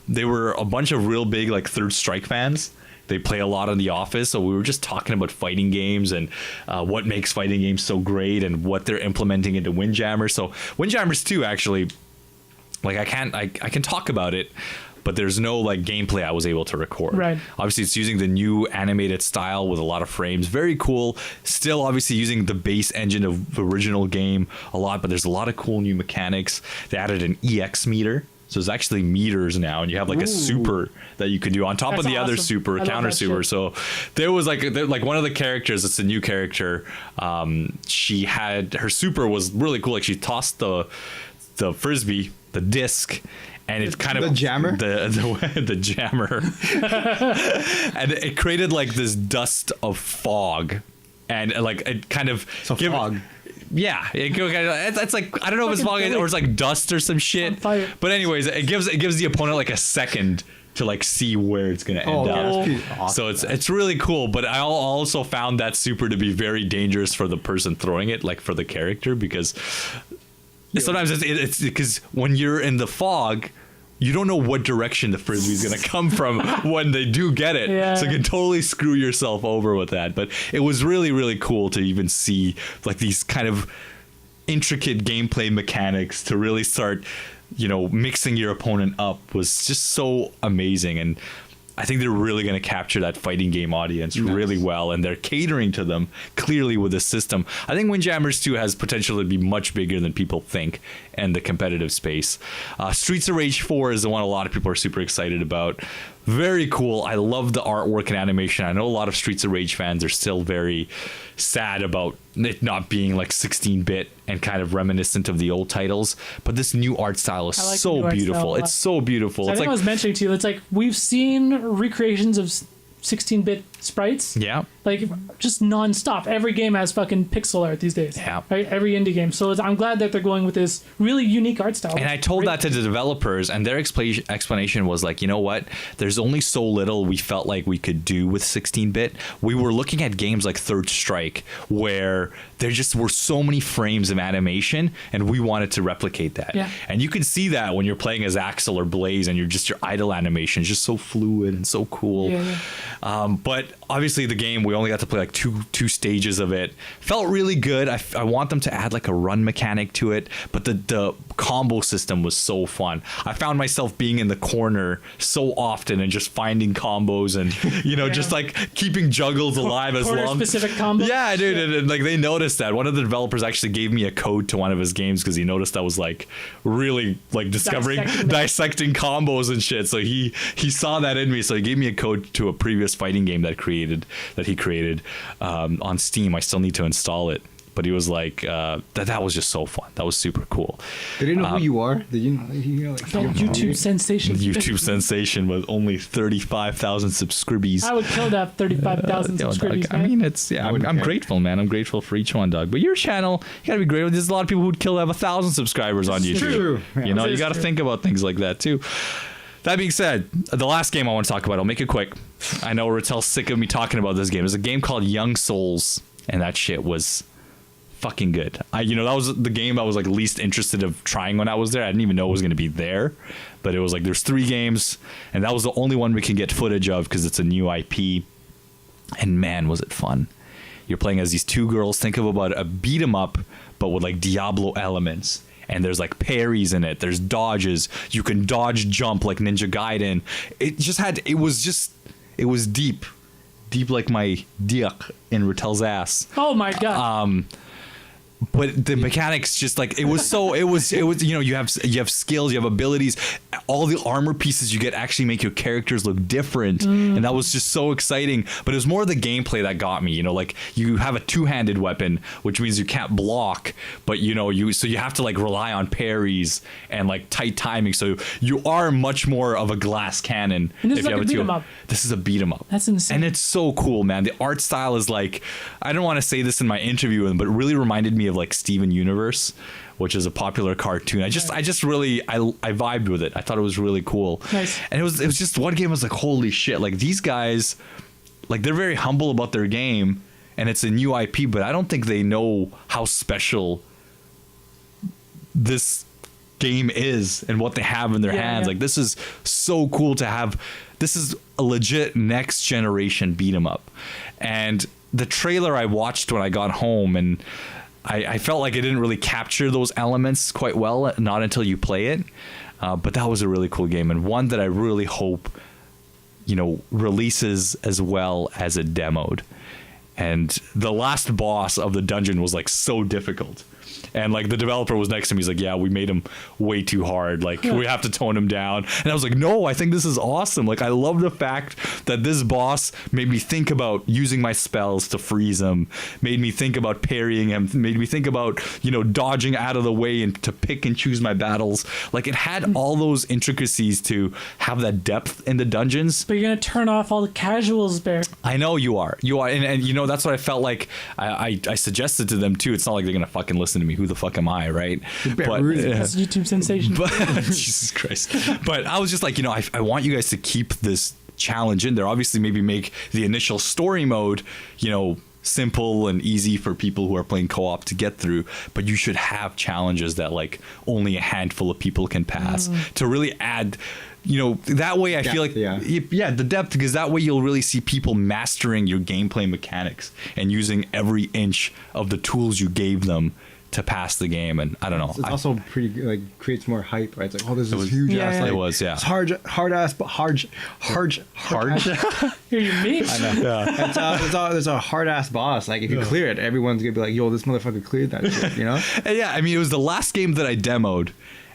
they were a bunch of real big like Third Strike fans. They play a lot in the office, so we were just talking about fighting games and what makes fighting games so great and what they're implementing into Windjammers. So Windjammers 2 actually, like I can talk about it, but there's no like gameplay I was able to record. Right. Obviously, it's using the new animated style with a lot of frames. Very cool. Still, obviously, using the base engine of the original game a lot, but there's a lot of cool new mechanics. They added an EX meter. So it's actually meters now, and you have like a super that you can do on top of the other super, counter super. So there was like one of the characters, it's a new character. She had, her super was really cool. Like she tossed the frisbee, the disc, and it kind of the jammer, the jammer, and it created like this dust of fog, and like it kind of fog. Yeah, it's like, I don't know if it's fog or it's like dust or some shit. But anyways, it gives the opponent like a second to like see where it's gonna end up. Awesome. So it's really cool. But I also found that super to be very dangerous for the person throwing it, like for the character, because sometimes it's because when you're in the fog, you don't know what direction the frisbee is going to come from when they do get it. Yeah. So you can totally screw yourself over with that. But it was really, really cool to even see like these kind of intricate gameplay mechanics to really start, mixing your opponent up was just so amazing. And I think they're really going to capture that fighting game audience really well, and they're catering to them clearly with the system. I think Windjammers 2 has potential to be much bigger than people think in the competitive space. Streets of Rage 4 is the one a lot of people are super excited about. Very cool. I love the artwork and animation. I know a lot of Streets of Rage fans are still very sad about it not being like 16-bit and kind of reminiscent of the old titles, but this new art style is so beautiful. It's so beautiful. So I think I was mentioning to you, it's like we've seen recreations of 16-bit sprites. Yeah. Like just nonstop. Every game has fucking pixel art these days. Yeah. Right? Every indie game. So I'm glad that they're going with this really unique art style. And I told that to the developers, and their explanation was like, you know what? There's only so little we felt like we could do with 16-bit. We were looking at games like Third Strike, where there just were so many frames of animation, and we wanted to replicate that. Yeah. And you can see that when you're playing as Axel or Blaze, and your idle animation is just so fluid and so cool. Yeah. But obviously the game, we only got to play like two stages of it. Felt really good. I want them to add like a run mechanic to it, but the combo system was so fun. I found myself being in the corner so often and just finding combos and just like keeping juggles alive as long. Specific combos. Yeah, dude, and like they noticed that. One of the developers actually gave me a code to one of his games because he noticed I was like really like dissecting combos and shit. So he saw that in me, so he gave me a code to a previous fighting game that he created on Steam. I still need to install it, but he was like that was just so fun. That was super cool. They didn't know who you are. Did you know like YouTube sensation? YouTube sensation with only 35,000 subscribers. I would kill to have 35,000 subscribers. I mean, it's I'm grateful, man. I'm grateful for each one, Doug. But your channel, you gotta be grateful. There's a lot of people who'd kill to have 1,000 subscribers on YouTube. True. You know, you got to think about things like that too. That being said, the last game I want to talk about, I'll make it quick. I know Retel's sick of me talking about this game. There's a game called Young Souls, and that shit was fucking good. That was the game I was like least interested of trying when I was there. I didn't even know it was going to be there, but it was like there's 3 games, and that was the only one we can get footage of because it's a new IP. And man, was it fun. You're playing as these 2 girls. Think of about a beat 'em up, but with like Diablo elements. And there's like parries in it. There's dodges. You can dodge jump like Ninja Gaiden. It was deep like my dick in Retel's ass. Oh my god. But the mechanics just like it was you have skills, you have abilities, all the armor pieces you get actually make your characters look different, and that was just so exciting. But it was more the gameplay that got me. Like you have a 2-handed weapon, which means you can't block, but you have to like rely on parries and like tight timing, so you are much more of a glass cannon. And this is like a beat 'em up. This is a beat 'em up. That's insane. And it's so cool, man. The art style is like, I don't want to say this in my interview with him, but it really reminded me of like Steven Universe, which is a popular cartoon. I just really I vibed with it. I thought it was really cool. Nice. And it was just one game. I was like, holy shit! Like these guys, like they're very humble about their game, and it's a new IP, but I don't think they know how special this game is and what they have in their hands. Like, this is so cool to have. This is a legit next generation beat 'em up. And the trailer I watched when I got home, and I felt like it didn't really capture those elements quite well, not until you play it. But that was a really cool game, and one that I really hope, you know, releases as well as it demoed. And the last boss of the dungeon was like so difficult. And like the developer was next to me. He's like, yeah, we made him way too hard. Like, we have to tone him down. And I was like, no, I think this is awesome. Like, I love the fact that this boss made me think about using my spells to freeze him, made me think about parrying him, made me think about, you know, dodging out of the way and to pick and choose my battles. Like, it had all those intricacies to have that depth in the dungeons. But you're going to turn off all the casuals, Behr. I know you are. And you know, that's what I felt like I suggested to them too. It's not like they're going to fucking listen to me. Who the fuck am I, right? But That's a YouTube sensation. But Jesus Christ. But I was just like, you know, I want you guys to keep this challenge in there. Obviously, maybe make the initial story mode, you know, simple and easy for people who are playing co-op to get through, but you should have challenges that like only a handful of people can pass to really add, you know, that way I feel like the depth, because that way you'll really see people mastering your gameplay mechanics and using every inch of the tools you gave them to pass the game. And I don't know, it's also pretty like creates more hype, right? It's like, oh, this is huge ass. Like, it was, it's hard ass, but hard. Here you mean? I know. Yeah. It's a hard ass boss. Like, if you clear it, everyone's gonna be like, yo, this motherfucker cleared that shit, you know? And yeah, I mean, it was the last game that I demoed.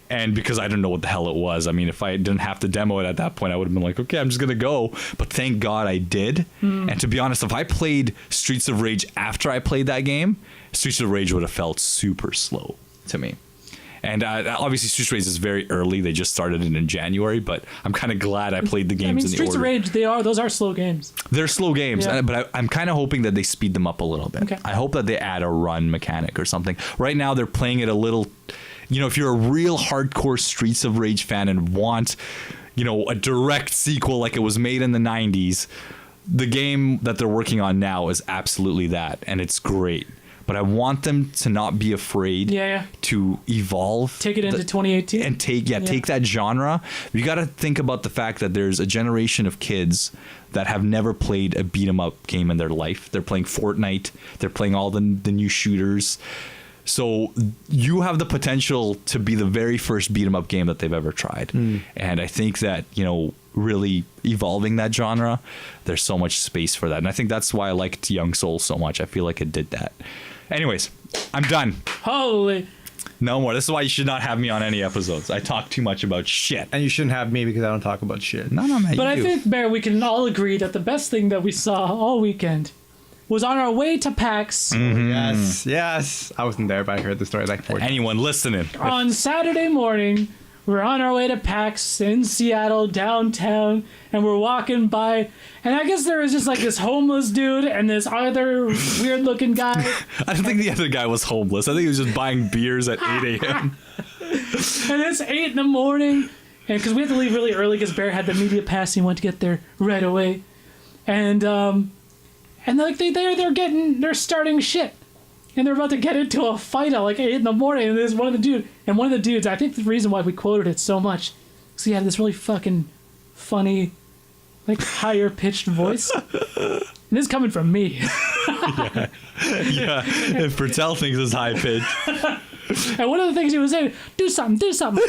And because I didn't know what the hell it was, I mean, if I didn't have to demo it at that point, I would have been like, okay, I'm just going to go. But thank God I did. And to be honest, if I played Streets of Rage after I played that game, Streets of Rage would have felt super slow to me. And obviously, Streets of Rage is very early. They just started it in January, but I'm kind of glad I played the games in the order. Streets of Rage, those are slow games. They're slow games, but I'm kind of hoping that they speed them up a little bit. Okay. I hope that they add a run mechanic or something. Right now, they're playing it a little... You know, if you're a real hardcore Streets of Rage fan and want, you know, a direct sequel like it was made in the 90s, the game that they're working on now is absolutely that, and it's great. But I want them to not be afraid to evolve. Take it into 2018. And take that genre. You got to think about the fact that there's a generation of kids that have never played a beat 'em up game in their life. They're playing Fortnite. They're playing all the new shooters. So you have the potential to be the very first beat 'em up game that they've ever tried. And I think that, you know, really evolving that genre, there's so much space for that. And I think that's why I liked Young Soul so much. I feel like it did that. Anyways, I'm done. Holy. No more. This is why you should not have me on any episodes. I talk too much about shit. And you shouldn't have me because I don't talk about shit. No, man. But I think, Behr, we can all agree that the best thing that we saw all weekend was on our way to PAX. Yes. I wasn't there, but I heard the story like 4 times. Anyone listening? On Saturday morning, we're on our way to PAX in Seattle, downtown, and we're walking by, and I guess there was just like this homeless dude and this other weird-looking guy. I don't think the other guy was homeless. I think he was just buying beers at 8 a.m. And it's 8 in the morning, and because we had to leave really early because Behr had the media pass, and he wanted to get there right away. And like they're starting shit, and they're about to get into a fight at like 8 in the morning. And there's one of the dudes. I think the reason why we quoted it so much is he had this really fucking funny, like higher pitched voice. And this is coming from me. Yeah. If Retel thinks it's high pitched. And one of the things he was saying, do something. Do something.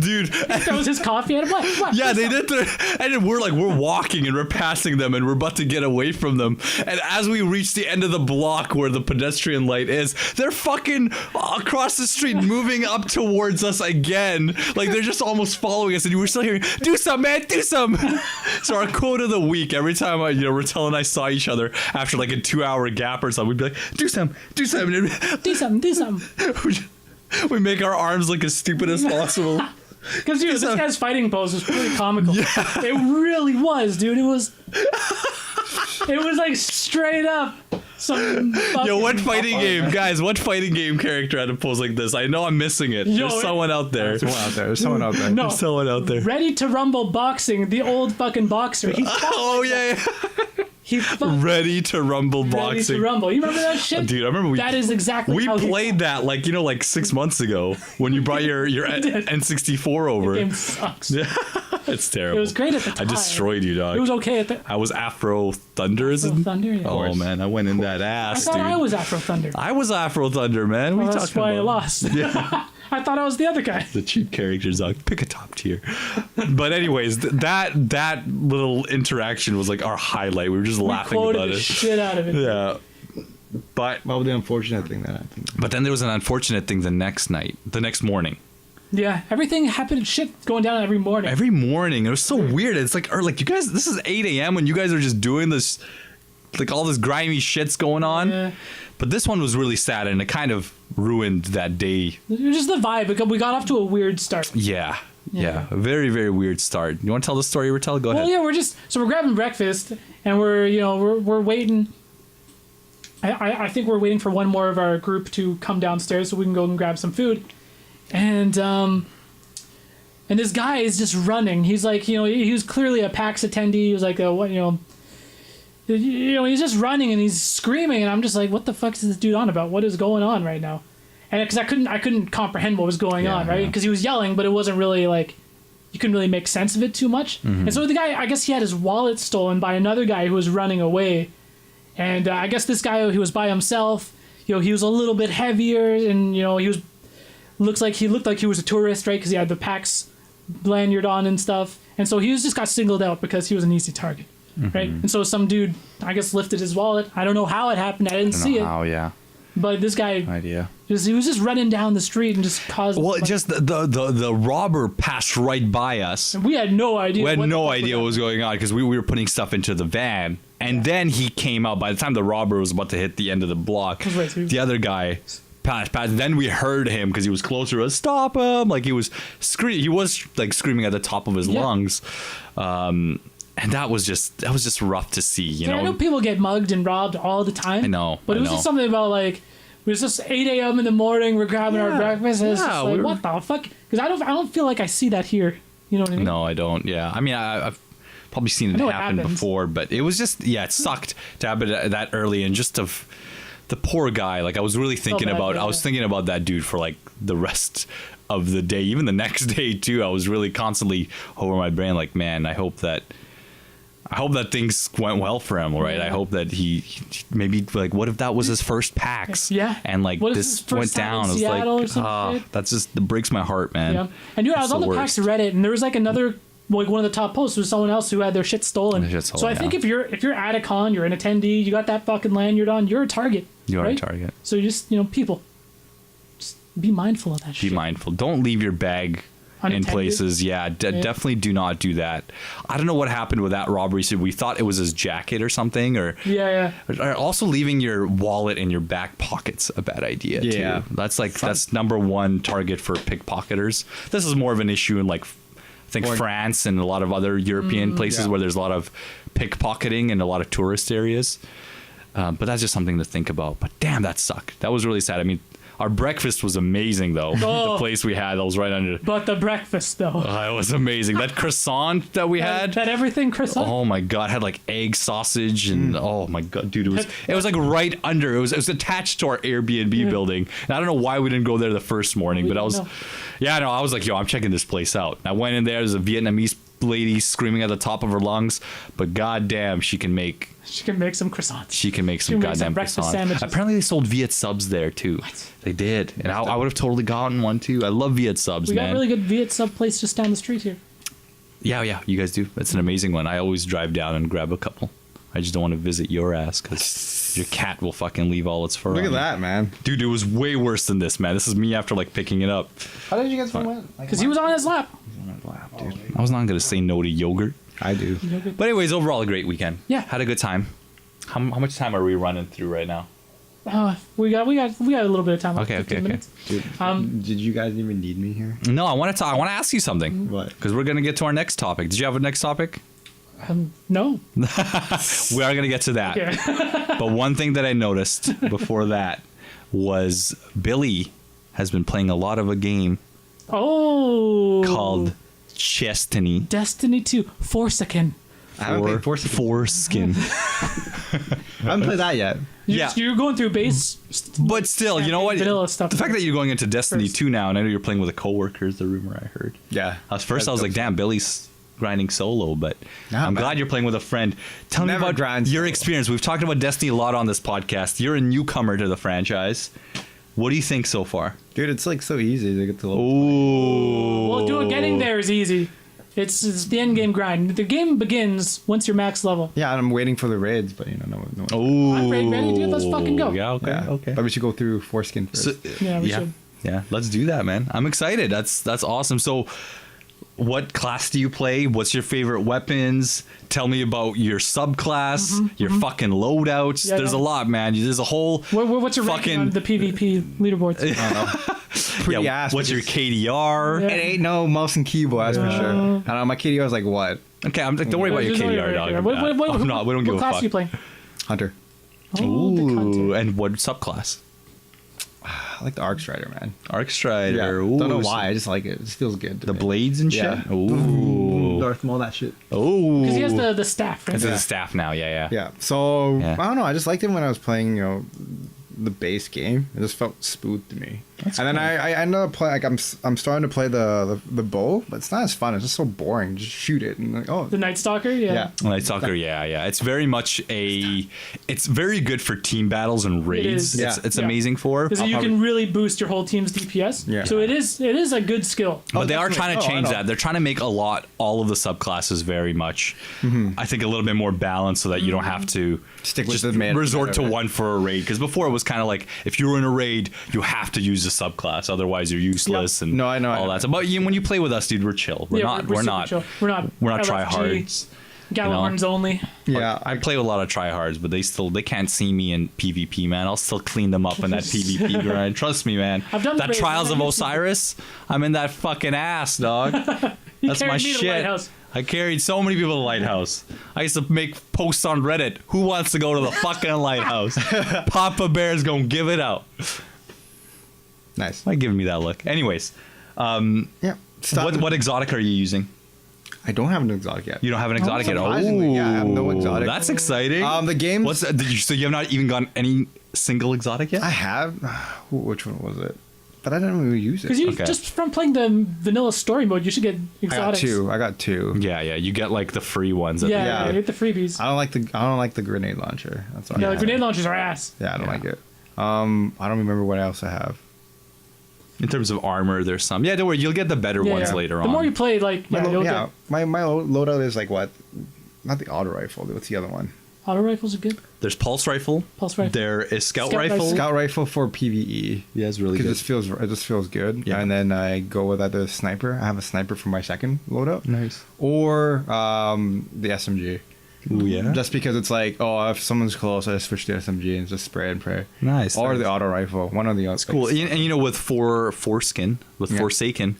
Dude. That was his coffee. And what? Yeah, they did. And we're walking and we're passing them and we're about to get away from them. And as we reach the end of the block where the pedestrian light is, they're fucking across the street moving up towards us again. Like they're just almost following us, and we're still hearing, do something, man, do something. So our quote of the week, every time Retel and I saw each other after like a 2-hour gap or something, we'd be like, do something. Do something. We make our arms look as stupid as possible. Because this guy's fighting pose was pretty comical. Yeah. It really was, dude. It was like straight up Yo, what fighting game, guys? What fighting game character had a pose like this? I know I'm missing it. There's someone out there. There's someone out there. No. There's someone out there. Ready to Rumble boxing, the old fucking boxer. He Ready to Rumble boxing. Ready to Rumble. You remember that shit? Dude, I remember that is exactly we how played that like 6 months ago when you brought your N64 over. The game sucks. It's terrible. It was great at the time. I destroyed you, dog. It was okay at the. I was Afro Thunder, is it? Thunder, yeah. Oh man, I went in that ass, I thought dude. I was Afro Thunder. I was Afro Thunder, man. What are you That's talking why about? I lost. Yeah. I thought I was the other guy. The cheap characters, dog. Pick a top tier. But anyways, that little interaction was like our highlight. We were just laughing quoted about the it. shit out of it. Yeah. But What was the unfortunate thing that happened? But then there was an unfortunate thing the next morning. Yeah, everything happened. Shit going down every morning. Every morning, it was so weird. It's like, you guys, this is 8 a.m. when you guys are just doing this, like all this grimy shit's going on. Yeah. But this one was really sad, and it kind of ruined that day. It was just the vibe. Because we got off to a weird start. Yeah. A very, very weird start. You want to tell the story, Retel? Go ahead. Well, yeah, we're grabbing breakfast, and we're waiting. I think we're waiting for one more of our group to come downstairs so we can go and grab some food. And this guy is just running. He's like, he was clearly a PAX attendee. He was like he's just running and he's screaming, and I'm just like, what the fuck is this dude on about? What is going on right now? And because I couldn't comprehend what was going on, right? Because he was yelling, but it wasn't really like, you couldn't really make sense of it too much. Mm-hmm. And so the guy, I guess he had his wallet stolen by another guy who was running away. And I guess this guy, he was by himself. He was a little bit heavier, and he looked like he was a tourist, right? Because he had the PAX lanyard on and stuff. And so he just got singled out because he was an easy target, right? And so some dude, I guess, lifted his wallet. I don't know how it happened. I didn't see it. Yeah. But this guy, he was just running down the street and just caused. Well, just the robber passed right by us. And we had no idea. We had no idea what was going on because we were putting stuff into the van, and then he came out. By the time the robber was about to hit the end of the block, the other guy passed. Then we heard him because he was closer to us. Stop him! Like he was screaming. He was like screaming at the top of his lungs. And that was just rough to see, I know people get mugged and robbed all the time. I know. But it was just something about like, it was just 8 a.m. in the morning, we're grabbing our breakfast, and it's just like, what the fuck? Because I don't feel like I see that here. You know what I mean? No, I don't. Yeah. I mean, I've probably seen it happen before, but it was just, it sucked to happen that early, and just the poor guy. Like I was really thinking I was thinking about that dude for like the rest of the day, even the next day too. I was really constantly over my brain, like, man, I hope that things went well for him, right? I hope that he maybe, like, what if that was his first PAX? Yeah. And like this went down. It was like, that's just, it breaks my heart, man. Yeah. And I was on the PAX Reddit, and there was like another, like one of the top posts was someone else who had their shit stolen. So I think if you're at a con, you're an attendee, you got that fucking lanyard on, you're a target. You are a target. So you just, people, just be mindful of that shit. Be mindful. Don't leave your bag in places. Definitely do not do that. I don't know what happened with that robbery. So we thought it was his jacket or something, or also leaving your wallet in your back pocket's a bad idea too. That's number one target for pickpocketers. This is more of an issue in like, I think France and a lot of other European places where there's a lot of pickpocketing in a lot of tourist areas. But that's just something to think about. But damn, that sucked. That was really sad. I mean, our breakfast was amazing, though. The place we had, that was right under. But the breakfast, though. It was amazing. That croissant that we had. That everything croissant. Oh my god, had like egg sausage and oh my god, dude, it was like right under. It was attached to our Airbnb building. And I don't know why we didn't go there the first morning, but I was like, yo, I'm checking this place out. I went in there. There's a Vietnamese lady screaming at the top of her lungs, but goddamn, she can make some croissants. She can make some goddamn croissants. Sandwiches. Apparently, they sold Viet subs there too. What? They did, and I would have totally gotten one too. I love Viet subs. We got a really good Viet sub place just down the street here. Yeah, you guys do. It's an amazing one. I always drive down and grab a couple. I just don't want to visit your ass because your cat will fucking leave all its fur. Look at that, man. Dude, it was way worse than this, man. This is me after like picking it up. How did you guys went? Because he was on his lap. Dude. I was not gonna say no to yogurt. I do. But anyways, overall a great weekend. Yeah, had a good time. How much time are we running through right now? We got a little bit of time. Okay. Minutes. Dude, did you guys even need me here? No, I want to ask you something. What? Because we're gonna get to our next topic. Did you have a next topic? No. We are going to get to that. Okay. But one thing that I noticed before that was Billy has been playing a lot of a game called Destiny. Destiny 2. Forsaken. I haven't played Forsaken. Foreskin. I haven't played that yet. You're going through base. But still, you know what? Vanilla stuff. The fact that you're going into Destiny First. 2 now, and I know you're playing with a coworker is the rumor I heard. Yeah. I was like, damn, Billy's grinding solo, but Nah, I'm man. glad you're playing with a friend. Tell me Never about grind your solo. experience. We've talked about Destiny a lot on this podcast. You're a newcomer to the franchise. What do you think so far? Dude, it's like so easy to get to level. Ooh. Well, getting there is easy. It's the end game grind. The game begins once you're max level. Yeah, and I'm waiting for the raids, but no one. Ooh. I'm ready, dude. Let's fucking go. Yeah, okay, Yeah. okay. But we should go through Foreskin first. So, Yeah, we should. Yeah, let's do that, man. I'm excited. That's awesome. So, what class do you play? What's your favorite weapons? Tell me about your subclass, your fucking loadouts. Yeah, There's a lot, man. There's a whole What's your ranking on the PvP leaderboards? Pretty yeah, ass. what's your because KDR? Yeah. It ain't no mouse and keyboard, that's for sure. I don't know, my KDR is like what? Okay, don't worry about your There's no KDR, ranking. dog. I'm not. We don't give a What class fuck. are you playing? Hunter. Oh, the Ooh, hunter. and what subclass? I like the Arc Strider, man. Arc Strider. Yeah. Ooh, Don't know so why. I just like it. It just feels good. to The me. blades and shit. Yeah. Ooh. Darth Maul, that shit. Ooh. Because he has the staff, right? It's a staff now. Yeah. Yeah. So Yeah. I don't know. I just liked it when I was playing, the base game. It just felt smooth to me. Then I ended up playing like I'm starting to play the bow, but it's not as fun. It's just so boring. Just shoot it and like The Night Stalker, yeah. Night Stalker, yeah. It's very much it's very good for team battles and raids. is. Yeah. It's Yeah. amazing for. Because you can really boost your whole team's DPS. Yeah. So it is a good skill. But they are definitely. trying to Oh, I change know. that. They're trying to make all of the subclasses very much, I think, a little bit more balanced so that you don't have to Stick with just the main- resort to whatever. one for a raid. Because before it was kind of like, if you were in a raid, you have to use a subclass. Otherwise, you're useless and No, I know, all I know. that. So, but when you play with us, dude, we're chill. We're not. We're super not. chill. We're not LFG, tryhards. Gallahorns only. Yeah. I play with a lot of tryhards, but they can't see me in PvP, man. I'll still clean them up in that PvP grind. Trust me, man. I've done the that raid, Trials man. of Osiris. I'm in that fucking ass, dog. That's my carried me to shit. Lighthouse. I carried so many people to the lighthouse. I used to make posts on Reddit. Who wants to go to the fucking lighthouse? Papa Bear's gonna give it out. Nice. Why giving me that look? Anyways, Yeah. what exotic are you using? I don't have an exotic yet. You don't have an exotic yet. surprisingly, yeah, I have no exotic. That's exciting. The game. So you have not even gotten any single exotic yet? I have. Which one was it? But I didn't really use it. Because you Okay. just from playing the vanilla story mode, you should get exotics. I got two. Yeah. You get like the free ones. At Yeah, the Yeah. get the freebies. I don't like the grenade launcher. That's why. No, I the have grenade it. launchers are ass. Yeah, I don't like it. I don't remember what else I have. In terms of armor, there's some. Yeah, don't worry. You'll get the better ones Yeah. later The on. more you play, like, My you'll my loadout is like what? Not the auto rifle. What's the other one? get auto rifles are good. There's pulse rifle. Pulse rifle. There is scout Scout rifle. rifle. Scout rifle for PVE. Yeah, it's really Because good. it just feels good. Yeah. And then I go with either sniper. I have a sniper for my second loadout. Nice. Or the SMG. Ooh, yeah. Just because it's like, oh, if someone's close, I just switch to SMG and just spray and pray. Nice. Or nice. the auto rifle. One or the other. Cool. And with Foreskin, with Yeah. Forsaken,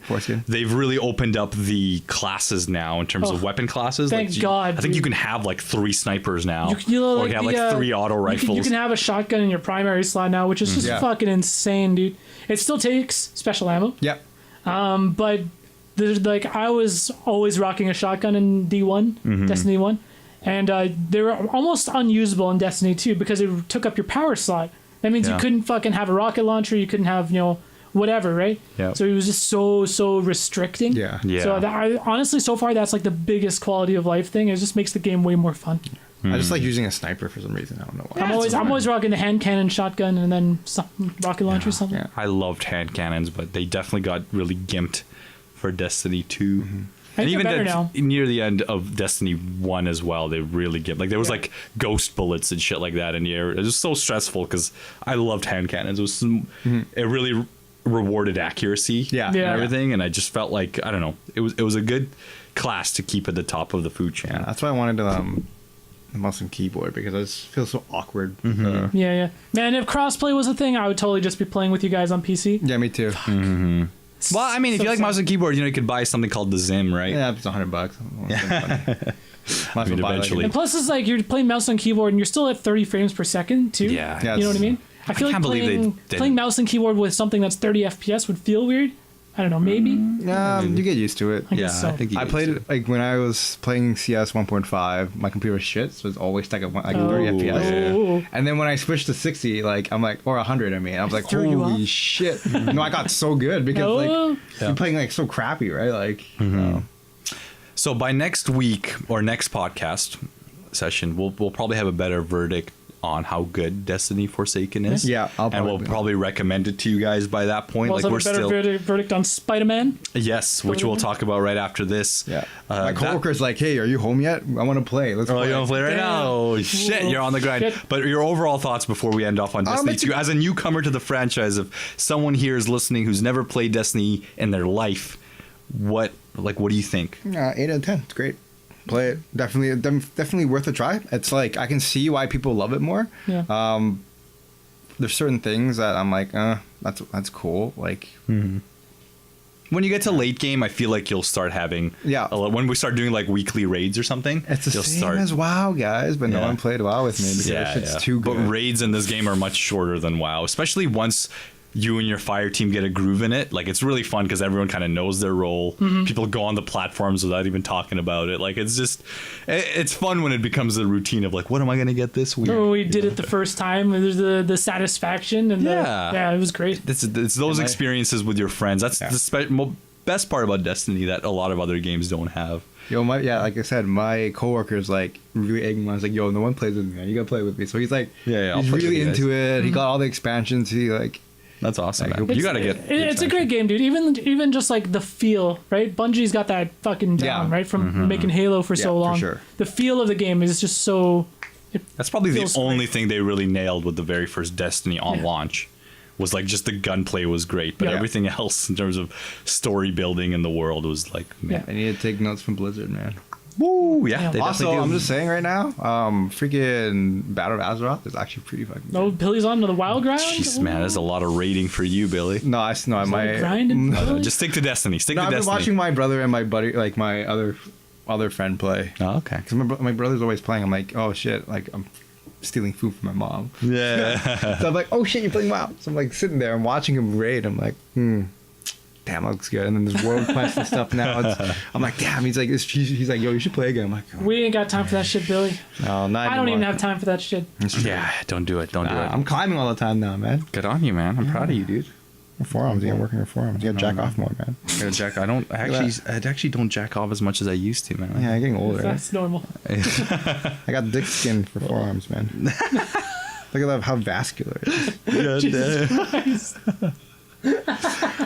they've really opened up the classes now in terms of weapon classes. thank God, I think you dude. can have like 3 snipers now. You or you have like 3 auto rifles. You can have a shotgun in your primary slot now, which is just Yeah. fucking insane, dude. It still takes special ammo, Yep. but there's like I was always rocking a shotgun in D1, Mm-hmm. Destiny 1, and they were almost unusable in Destiny 2 because it took up your power slot. That means Yeah. you couldn't fucking have a rocket launcher, you couldn't have, whatever, right? Yeah. So it was just so restricting. Yeah. Yeah. So honestly, so far, that's like the biggest quality of life thing. It just makes the game way more fun. I just like using a sniper for some reason. I don't know why. I'm always rocking the hand cannon, shotgun, and then some rocket launcher or something. Yeah. I loved hand cannons, but they definitely got really gimped for Destiny 2. I think they're better now. Near the end of Destiny 1 as well, they really gimped. Like there was like ghost bullets and shit like that in the air. It was so stressful because I loved hand cannons. It was it really rewarded accuracy Yeah. and Yeah. everything, and I just felt like, I don't know, it was a good class to keep at the top of the food chain. Yeah, that's why I wanted the mouse and keyboard because I just feel so awkward. Yeah. Man, if crossplay was a thing, I would totally just be playing with you guys on PC. Yeah, me too. Well, I mean, if So you like sad. mouse and keyboard, you could buy something called the Zim, right? Yeah, it's $100. Might as well buy, like, eventually. And plus, it's like you're playing mouse and keyboard, and you're still at 30 frames per second too. Yeah. You know what I mean? I feel can't like believe they playing, didn't. playing mouse and keyboard with something that's 30 FPS would feel weird. I don't know, maybe. You get used to it. I guess so. I think you I get played to. it like when I was playing CS 1.5. My computer was shit, so it's always stuck at like 30 Oh, FPS. yeah. And then when I switched to 60, like I'm like, or 100, I mean, I was like, Threw you holy off? shit! No, I got so good because Oh. like you're playing like so crappy, right? Like, So by next week or next podcast session, we'll probably have a better verdict on how good Destiny Forsaken is. Yeah, and we'll probably recommend it to you guys by that point. We'll Like also we're have a better still verdict on Spiderman. yes, which we'll talk about right after this. yeah. that- My coworker's like, hey, are you home yet? I want to play. Let's Oh, play. you don't play right Damn. now? Oh, shit, you're on the grind. Shit. But your overall thoughts before we end off on Destiny it's 2, as a newcomer to the franchise, if someone here is listening who's never played Destiny in their life, what do you think? 8 out of 10. It's great. Play it. Definitely worth a try. It's like I can see why people love it more. Yeah. There's certain things that I'm like, that's cool. Like, When you get to late game, I feel like you'll start having when we start doing like weekly raids or something. it's the you'll same as WoW, guys, but no Yeah. one played WoW with me because it's too good. But raids in this game are much shorter than WoW, especially once you and your fire team get a groove in it. Like it's really fun because everyone kind of knows their role. People go on the platforms without even talking about it. Like it's fun when it becomes a routine of like, what am I gonna get this week? Remember when we did it the first time? There's the satisfaction and Yeah. it was great. It's those experiences with your friends. That's the best part about Destiny that a lot of other games don't have. Yo, like I said, my coworker's like really egging me on. He's like, yo, no one plays with me. You gotta play with me. So he's like, I'll he's play with really you guys. into it. He got all the expansions. He like, That's awesome, Like, man. You gotta get. It's a great game, dude. Even just like the feel, right? Bungie's got that fucking down, Yeah. right? From making Halo for so for long. sure. The feel of the game is just so. That's probably the feels only great. thing they really nailed with the very first Destiny on launch. Was like just the gunplay was great, but Yeah. everything else in terms of story building in the world was like, man, I need to take notes from Blizzard, man. woo, yeah. They Also, definitely do. I'm just saying right now, freaking Battle of Azeroth is actually pretty fucking good. No, Billy's on to the wild ground. Jeez, man, there's a lot of rating for you, Billy. No, I might. grinding. Billy? Just stick to Destiny. Stick No, to I've been Destiny. watching my brother and my buddy, like my other friend play. Oh, okay. Because my brother's always playing. I'm like, oh shit, like I'm stealing food from my mom. Yeah. So I'm like, oh shit, you're playing WoW. So I'm like sitting there and watching him raid. I'm like, damn, that looks good. And then there's world quest and stuff now. I'm like, damn. He's like, he's like, yo, you should play again. I'm like, oh, We ain't got time for that shit, Billy. no, not I don't even anymore. have time for that shit. Yeah, don't do it. Don't do it. I'm climbing all the time now, man. Good on you, man. I'm proud of you, dude. Your forearms, you gotta work on your forearms. You gotta jack off more, man. I jack. I actually don't jack off as much as I used to, man. Yeah, I'm getting older. That's normal. I got dick skin for forearms, man. Look at that, how vascular it is. Jesus Christ.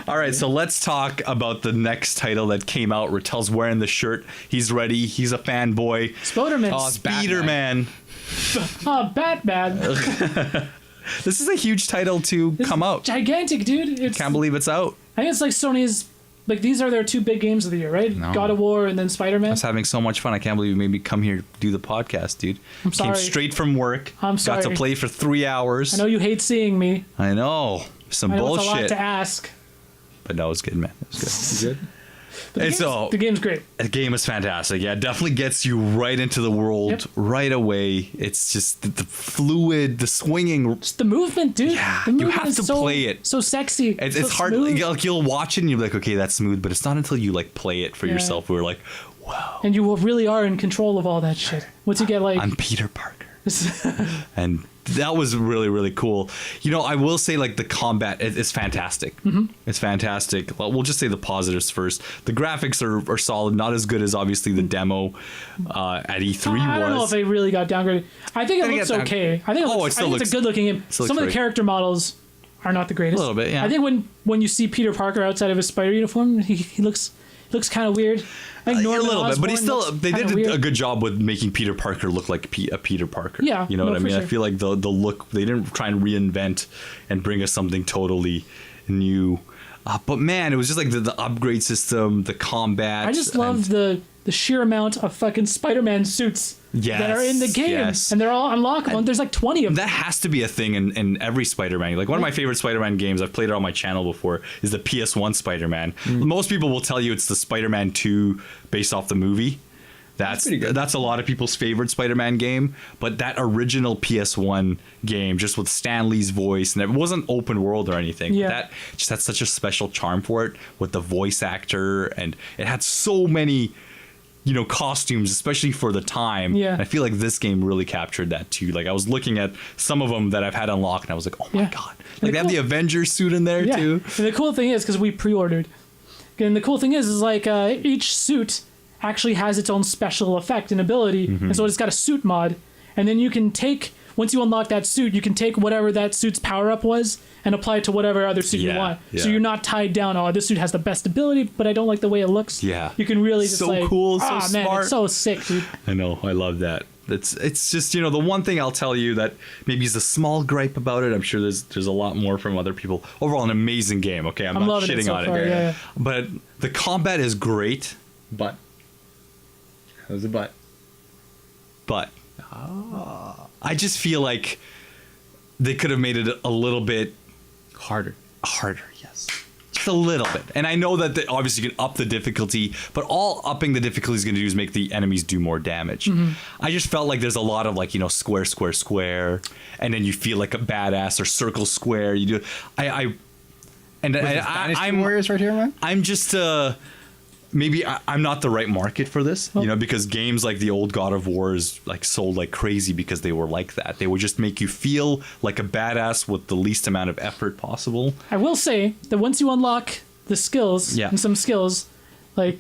All right, so let's talk about the next title that came out. Retel's wearing the shirt. He's ready. He's a fanboy. Spiderman. Spiderman. Batman. This is a huge title to This come is out. Gigantic, dude. It's, Can't believe it's out. I think it's like Sony's. Like these are their two big games of the year, right? No. God of War and then I Spider-Man. was having so much fun. I can't believe you made me come here to do the podcast, dude. I'm Came sorry. straight from work. I'm Got to sorry. play for 3 hours. I know you hate seeing me. I know. Some I know it's a lot bullshit. to ask. But no, it was good, man. It was good. You good? But And so- the game's great. The game is fantastic. Yeah, it definitely gets you right into the world Yep. right away. It's just the fluid, the swinging. Just the movement, dude. Yeah, the you movement have is to so, play it. So sexy. It's so hard. smooth. Like you'll watch it and you're like, okay, that's smooth. But it's not until you like play it for Yeah. yourself where you're like, wow, And you really are in control of all that shit. Once you get like, I'm Peter Parker. And that was really, really cool. You know, I will say like the combat is fantastic. It's fantastic. Well, we'll just say the positives first. The graphics are solid, not as good as obviously the demo at E3 was. I don't know if they really got downgraded. I think it looks okay. I think it looks, it still I think looks- it's a good looking game. still Some looks of the great. character models are not the greatest. A little bit, yeah. I think when you see Peter Parker outside of his spider uniform, he looks kind of weird. I think a Norman little bit, but he Osborn still looks they kinda did weird. a good job with making Peter Parker look like a Peter Parker. Yeah, you know no, what I for mean. I sure. feel like the look they didn't try and reinvent and bring us something totally new. But man, it was just like the upgrade system, the combat. I just and- love the sheer amount of fucking Spider-Man suits that are in the Yes, game, yes. and they're all unlockable. And there's like 20 of them. That has to be a thing in every Spider-Man. Like one of my favorite Spider-Man games, I've played it on my channel before, is the PS1 Spider-Man. Most people will tell you it's the Spider-Man 2 based off the movie. That's a lot of people's favorite Spider-Man game, but that original PS1 game, just with Stan Lee's voice, and it wasn't open world or anything. Yeah. That just had such a special charm for it with the voice actor, and it had so many, costumes, especially for the time. Yeah. And I feel like this game really captured that too. Like I was looking at some of them that I've had unlocked, and I was like, oh my god! Like they have the Avengers suit in there too. And the cool thing is, because we pre-ordered, and the cool thing is like each suit actually has its own special effect and ability, and so it's got a suit mod, and then you can take, once you unlock that suit, you can take whatever that suit's power up was and apply it to whatever other suit you want. So you're not tied down, oh, this suit has the best ability, but I don't like the way it looks. Yeah. You can really just so cool, so man, smart. it's so sick, dude. I know, I love that. It's just, the one thing I'll tell you that maybe is a small gripe about it. I'm sure there's a lot more from other people. Overall, an amazing game, okay? I'm not shitting so on far, it. yeah. But the combat is great. But. How's the butt? But I just feel like they could have made it a little bit Harder, yes. Just a little bit. And I know that obviously you can up the difficulty, but all upping the difficulty is going to do is make the enemies do more damage. I just felt like there's a lot of like, square, square, square, and then you feel like a badass, or circle, square. You do. I'm Warriors right here, man. I'm just maybe I'm not the right market for this, because games like the old God of War is like sold like crazy because they were like that. They would just make you feel like a badass with the least amount of effort possible. I will say that once you unlock the skills and some skills, like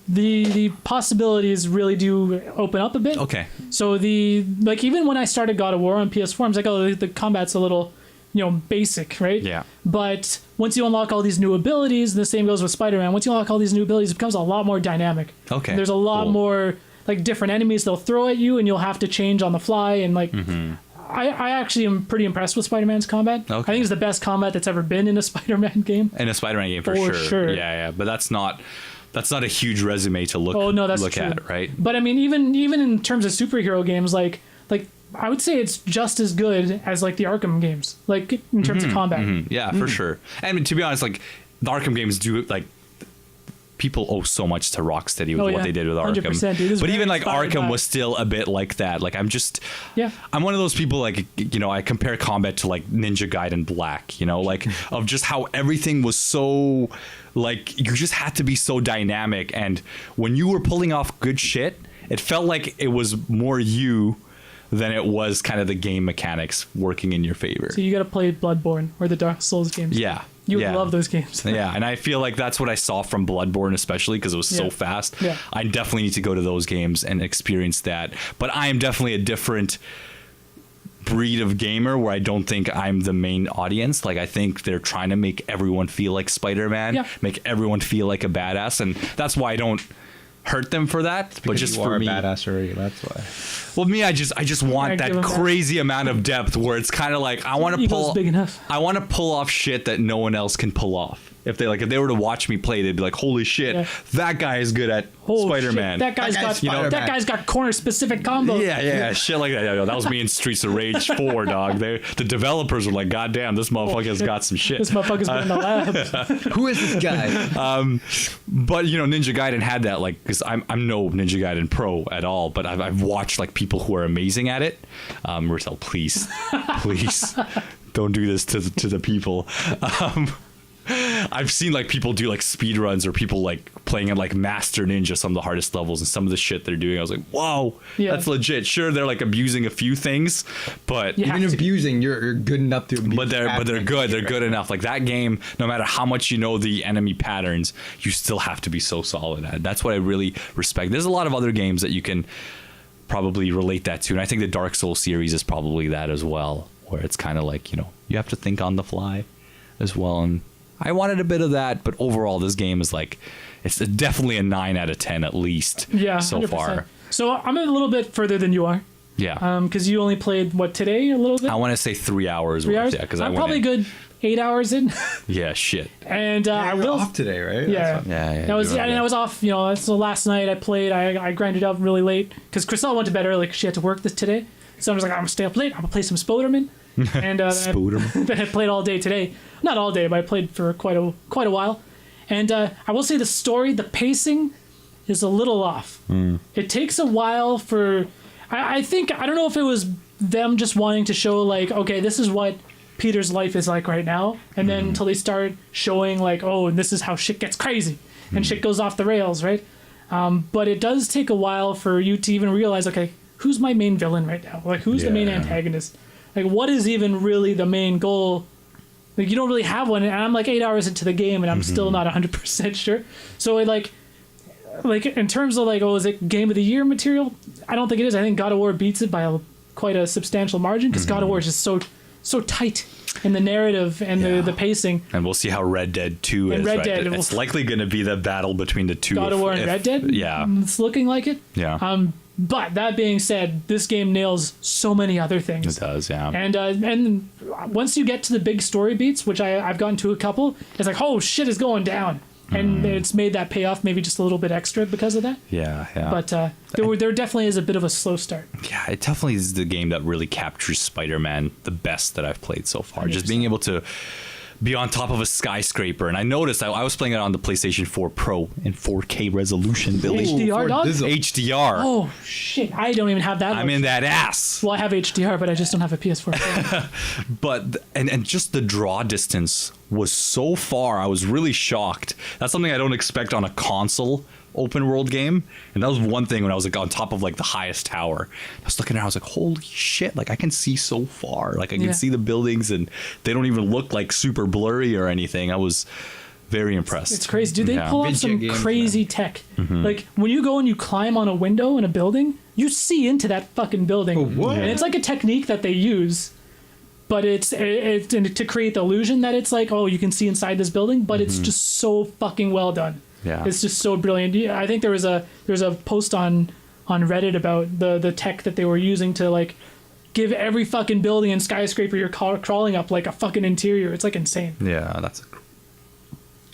the possibilities really do open up a bit. Okay. So even when I started God of War on PS4, I was like, oh, the combat's a little, basic, right? Yeah. But once you unlock all these new abilities, and the same goes with Spider-Man, once you unlock all these new abilities, it becomes a lot more dynamic. Okay. And there's a lot more like different enemies they'll throw at you, and you'll have to change on the fly. And like, I actually am pretty impressed with Spider-Man's combat. Okay. I think it's the best combat that's ever been in a Spider-Man game. In a Spider-Man game, for sure. Yeah. But that's not a huge resume to look at, right? But I mean, even in terms of superhero games, like I would say it's just as good as like the Arkham games, like in terms of combat. Yeah, for sure. And I mean, to be honest, like the Arkham games do like people owe so much to Rocksteady with what they did with Arkham. Dude, but even like Arkham was still a bit like that. Like I'm one of those people like I compare combat to like Ninja Gaiden Black, like of just how everything was so like you just had to be so dynamic, and when you were pulling off good shit, it felt like it was more you than it was kind of the game mechanics working in your favor. So you got to play Bloodborne or the Dark Souls games. Yeah. You would love those games. Yeah, and I feel like that's what I saw from Bloodborne, especially because it was so fast. Yeah. I definitely need to go to those games and experience that. But I am definitely a different breed of gamer where I don't think I'm the main audience. Like I think they're trying to make everyone feel like Spider-Man, make everyone feel like a badass, and that's why I don't hurt them for that, because but just you for are me, a badass already. That's why. Well, me, I just want that crazy amount of depth where it's kind of like I want to pull off shit that no one else can pull off. If they were to watch me play, they'd be like, "Holy shit, that guy is good at Spider-Man. That guy's got corner specific combos." Yeah, shit like that. That was me in Streets of Rage 4, dog. The developers were like, "God damn, this motherfucker's got some shit. This motherfucker's been in the lab." Who is this guy? But Ninja Gaiden had that, like, because I'm no Ninja Gaiden pro at all, but I've watched like people who are amazing at it. Retel, please, don't do this to the people. I've seen like people do like speed runs or people like playing at like Master Ninja, some of the hardest levels, and some of the shit they're doing. I was like, whoa, that's legit. Sure, they're like abusing a few things, but even abusing, you're good enough to abuse. But they're good. They're good enough. Like that game, no matter how much you know the enemy patterns, you still have to be so solid at it. That's what I really respect. There's a lot of other games that you can probably relate that to, and I think the Dark Souls series is probably that as well, where it's kind of like you have to think on the fly as well. And I wanted a bit of that, but overall, this game is like, it's definitely a 9 out of 10 at least. Yeah, so 100%. far. So I'm a little bit further than you are. Yeah. Because you only played today a little bit. I want to say 3 hours. 3 hours. Yeah, because I'm probably good 8 hours in. Yeah, shit. And I will off today, right? Yeah. I was off. So last night I played. I grinded up really late because Chriselle went to bed early because she had to work today. So I was like, I'm gonna stay up late. I'm gonna play some Spiderman. And I played all day today. Not all day, but I played for quite a while. And I will say the story, the pacing is a little off. It takes a while for, I think, I don't know if it was them just wanting to show like, okay, this is what Peter's life is like right now, and then until they start showing like, oh, and this is how shit gets crazy and shit goes off the rails, right? But it does take a while for you to even realize, okay, who's my main villain right now? Like, who's the main antagonist? Like, what is even really the main goal? Like, you don't really have one, and I'm like 8 hours into the game, and I'm still not 100% sure. So, like in terms of like, oh, is it Game of the Year material? I don't think it is. I think God of War beats it by quite a substantial margin, because God of War is just so tight in the narrative and the pacing. And we'll see how Red Dead 2 is. Red Dead, it's likely going to be the battle between the two. God of War and Red Dead? Yeah. It's looking like it. Yeah. But that being said, this game nails so many other things. It does, yeah. And once you get to the big story beats, which I've gotten to a couple, it's like, oh, shit is going down. And it's made that payoff maybe just a little bit extra because of that. Yeah. But there definitely is a bit of a slow start. Yeah, it definitely is the game that really captures Spider-Man the best that I've played so far. Just being able to be on top of a skyscraper. And I noticed I was playing it on the PlayStation 4 Pro in 4K resolution, Billy. HDR, dog? HDR. Oh, shit. I don't even have that. I'm in that ass. Well, I have HDR, but I just don't have a PS4 Pro. But, and just the draw distance was so far. I was really shocked. That's something I don't expect on a console open world game. And that was one thing when I was like on top of like the highest tower. I was looking at it, I was like, holy shit, like I can see so far. Like I can see the buildings and they don't even look like super blurry or anything. I was very impressed. It's crazy. Dude, they pull off some crazy tech. Like when you go and you climb on a window in a building, you see into that fucking building. Oh, what? And it's like a technique that they use. But it's to create the illusion that it's like, oh, you can see inside this building, but it's just so fucking well done. Yeah. It's just so brilliant. I think there was a post on Reddit about the tech that they were using to like give every fucking building and skyscraper you're crawling up like a fucking interior. It's like insane. Yeah, that's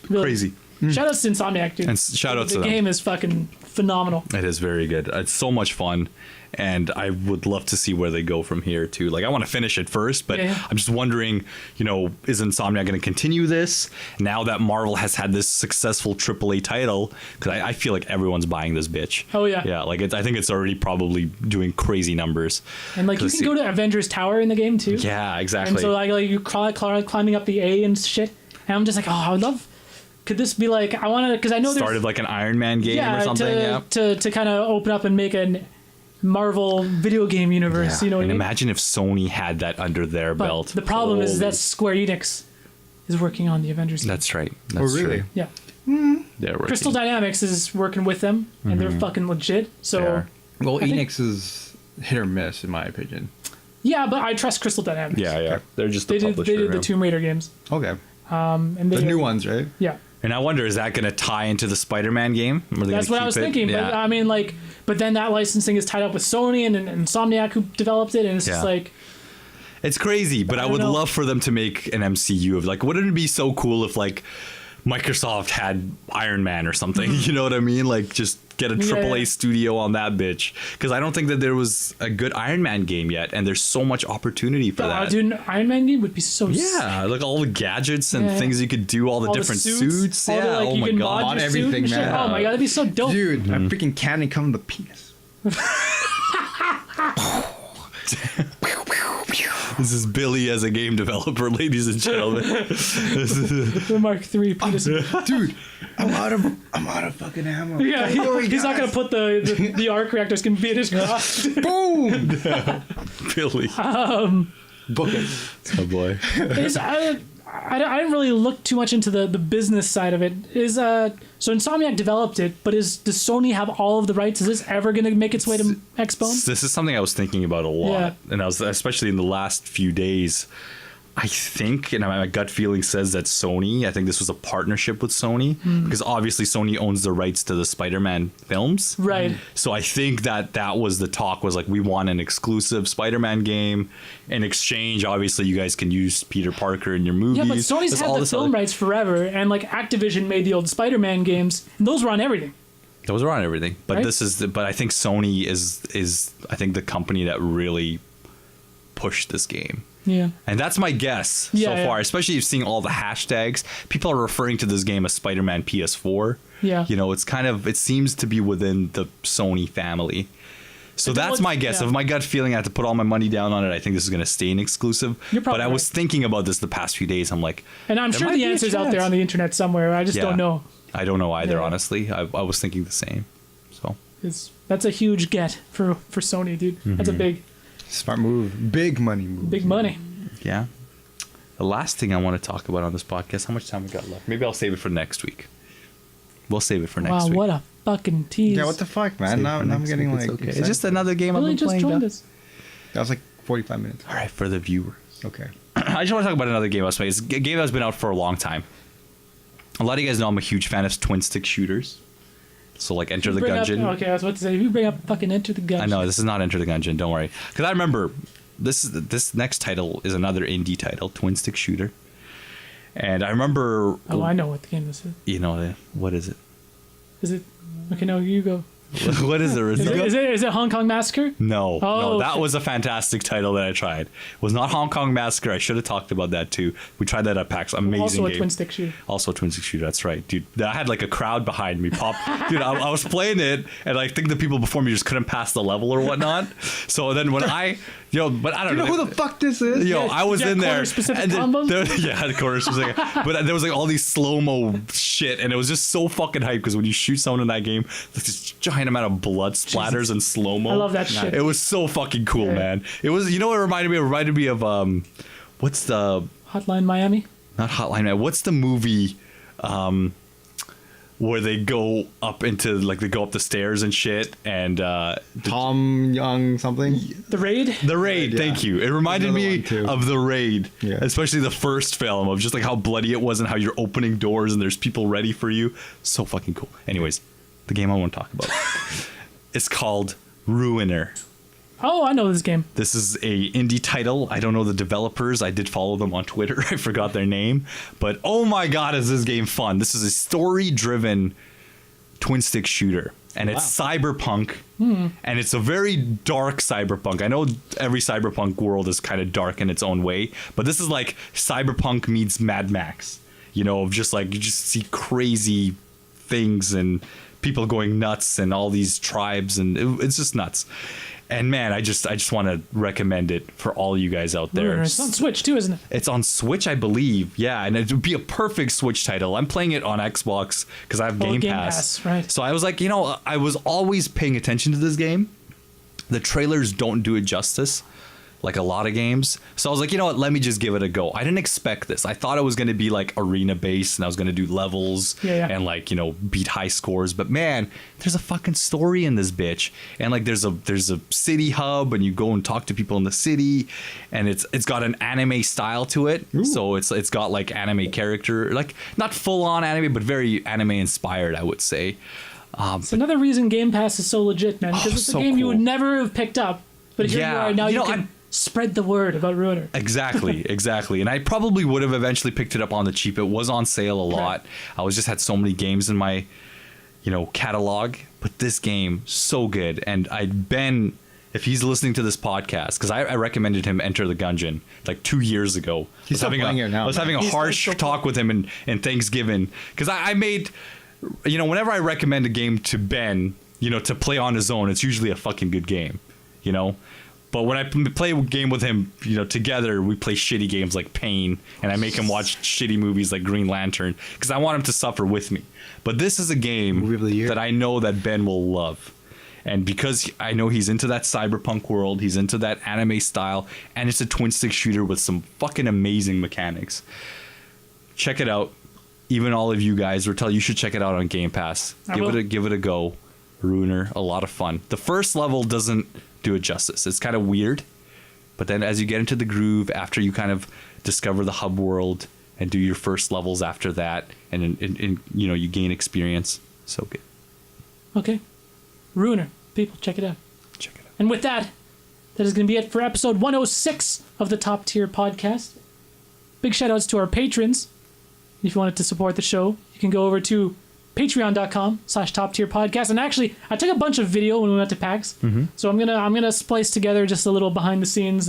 Really. crazy. Shout out to Insomniac, dude. And shout out to the them. game is fucking phenomenal. It is very good. It's so much fun. And I would love to see where they go from here too. Like I want to finish it first, but I'm just wondering, is Insomniac going to continue this now that Marvel has had this successful AAA title? Because I feel like everyone's buying this bitch. Oh yeah, yeah. Like I think it's already probably doing crazy numbers. And like you can go to Avengers Tower in the game too. Yeah, exactly. And so like you climbing up the A and shit. And I'm just like, oh, I would love. Could this be like I want to? Because I know started like an Iron Man game or something. To kind of open up and make an Marvel video game universe, you know what I mean? Imagine if Sony had that under their belt. The problem is that Square Enix is working on the Avengers game. That's right. That's really? True. Yeah. They're working. Crystal Dynamics is working with them, and they're fucking legit. So well, Enix is hit or miss in my opinion. Yeah, but I trust Crystal Dynamics. Yeah. They're just the They publisher. did the Tomb Raider games. Okay. And The new ones, right? Yeah. And I wonder, is that going to tie into the Spider-Man game? That's what I was thinking. Yeah. But I mean, like, but then that licensing is tied up with Sony and Insomniac who developed it, and it's just like. It's crazy, but I would love for them to make an MCU of like, wouldn't it be so cool if like Microsoft had Iron Man or something? You know what I mean? Like just get a AAA studio on that bitch. Because I don't think that there was a good Iron Man game yet, and there's so much opportunity for that. Dude, an Iron Man game would be so sick. Like all the gadgets and things you could do, all the different suits. All the, like, oh you my can god. mod your everything, suit and shit. man. Oh my god, that'd be so dope. Dude, a freaking cannon come with a penis. This is Billy as a game developer, ladies and gentlemen. The Mark III Peterson. Dude, I'm out of fucking ammo. Yeah, he's not gonna put the arc reactors can be in his garage. Boom! Billy. Book it. Oh boy. I didn't really look too much into the business side of it. So Insomniac developed it, but does Sony have all of the rights? Is this ever going to make its way to Xbone? This is something I was thinking about a lot, and I was especially in the last few days. I think, and my gut feeling says that Sony, I think this was a partnership with Sony, because obviously Sony owns the rights to the Spider-Man films. Right. So I think that was the talk, was like, we want an exclusive Spider-Man game. In exchange, obviously, you guys can use Peter Parker in your movies. Yeah, but Sony's had the film rights forever, and like Activision made the old Spider-Man games, and those were on everything. Those were on everything. But right? But I think Sony is I think the company that really pushed this game. Yeah. And that's my guess so far, especially if seeing all the hashtags. People are referring to this game as Spider-Man PS4. Yeah. You know, it seems to be within the Sony family. So that's my guess. If my gut feeling, I had to put all my money down on it, I think this is going to stay an exclusive. But I was thinking about this the past few days. I'm like, and I'm sure the answer's out there on the internet somewhere. I just don't know. I don't know either, honestly. I was thinking the same. So that's a huge get for Sony, dude. Mm-hmm. That's a big smart move. Big money move. Big money. Yeah. The last thing I want to talk about on this podcast, how much time we got left? Maybe I'll save it for next week. We'll save it for next week. Wow, what a fucking tease. Yeah, what the fuck, man? Now I'm getting like... Okay. It's just another game I've been playing. Us. That was like 45 minutes. All right, for the viewers. Okay. I just want to talk about another game I was playing. It's a game that's been out for a long time. A lot of you guys know I'm a huge fan of twin stick shooters. So like Enter the Gungeon. Okay, I was about to say, if you bring up fucking Enter the Gungeon. I know, this is not Enter the Gungeon, don't worry. Because I remember, this next title is another indie title, twin stick shooter. And I remember... Oh, I know what the game this is. You know, what is it? Is it... Okay, no, you go. What is it? Is it Hong Kong Massacre? No, that was a fantastic title that I tried. It was not Hong Kong Massacre. I should have talked about that too. We tried that at PAX. Amazing also game. A twin stick shooter. Also a twin stick shooter. That's right, dude. I had like a crowd behind me. Dude, I was playing it, and I think the people before me just couldn't pass the level or whatnot. So then when but I don't know. You know who the fuck this is? I was in there. Specific combos? Yeah, quarter specific. But there was like all these slow mo shit, and it was just so fucking hype because when you shoot someone in that game, there's this giant amount of blood splatters and slow mo. I love that shit. It was so fucking cool, man. It was. You know what it reminded me of? It reminded me of what's the Hotline Miami? Not Hotline Miami. What's the movie? Where they go up into they go up the stairs and shit, and Tom Young something. The Raid. The Raid. Thank you. It reminded me of The Raid, yeah. Especially the first film of just like how bloody it was and how you're opening doors and there's people ready for you. So fucking cool. Anyways, the game I want to talk about is called Ruiner. Oh, I know this game. This is a indie title. I don't know the developers. I did follow them on Twitter. I forgot their name. But oh my god, is this game fun. This is a story-driven twin stick shooter. And it's cyberpunk. And it's a very dark cyberpunk. I know every cyberpunk world is kind of dark in its own way. But this is like cyberpunk meets Mad Max. You know, just like you just see crazy things and people going nuts and all these tribes. And it's just nuts. And man, I just want to recommend it for all you guys out there. It's on Switch too, isn't it? It's on Switch, I believe. Yeah, and it would be a perfect Switch title. I'm playing it on Xbox because I have Game Pass. Right. So I was like, I was always paying attention to this game. The trailers don't do it justice, like a lot of games. So I was like, you know what? Let me just give it a go. I didn't expect this. I thought it was going to be like arena based and I was going to do levels and like, beat high scores. But man, there's a fucking story in this bitch. And like there's a city hub and you go and talk to people in the city and it's got an anime style to it. Ooh. So it's got like anime character, like not full on anime, but very anime inspired, I would say. It's another reason Game Pass is so legit, man, because it's a game you would never have picked up. But here you are now, you can spread the word about Ruiner. Exactly. And I probably would have eventually picked it up on the cheap. It was on sale a lot. I just had so many games in my, catalog. But this game, so good. And Ben, if he's listening to this podcast, because I recommended him Enter the Gungeon like 2 years ago. He's having a harsh talk with him in Thanksgiving. Because I made, whenever I recommend a game to Ben, to play on his own, it's usually a fucking good game, But when I play a game with him, together, we play shitty games like Pain, and I make him watch shitty movies like Green Lantern, because I want him to suffer with me. But this is a game that I know that Ben will love. And because I know he's into that cyberpunk world, he's into that anime style, and it's a twin stick shooter with some fucking amazing mechanics. Check it out. Even all of you guys, Retel, you should check it out on Game Pass. Give it a go. Ruiner, a lot of fun. The first level doesn't do it justice. It's kind of weird, but then as you get into the groove, after you kind of discover the hub world and do your first levels after that, and you gain experience. So good. Okay, Ruiner, people, check it out. And with that is going to be it for episode 106 of the Top Tier Podcast. Big shout outs to our patrons. If you wanted to support the show, you can go over to patreon.com/toptierpodcast. And actually, I took a bunch of video when we went to PAX. So I'm gonna splice together just a little behind the scenes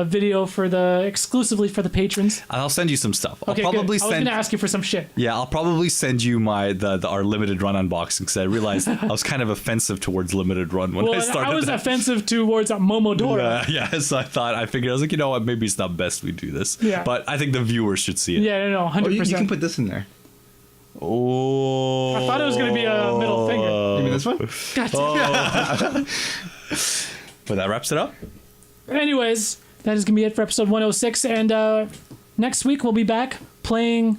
video for exclusively for the patrons. I'll send you some stuff. Okay, I'll probably good. I was send. gonna ask you for some shit. Yeah, I'll probably send you our limited run unboxing because I realized I was kind of offensive towards limited run when I started. I was offensive towards Momodora. Yeah, so I figured I was like, you know what, maybe it's not best we do this. Yeah. But I think the viewers should see it. Yeah, no, 100%. Oh, you can put this in there. Oh. I thought it was gonna be a middle finger. You mean this one? God. But that wraps it up. Anyways, that is gonna be it for episode 106, and next week we'll be back playing.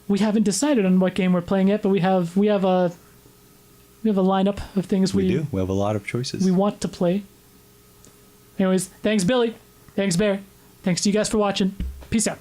We haven't decided on what game we're playing yet, but we have a lineup of things We do. We have a lot of choices. we want to play. Anyways, thanks Billy, thanks Bear, thanks to you guys for watching. Peace out.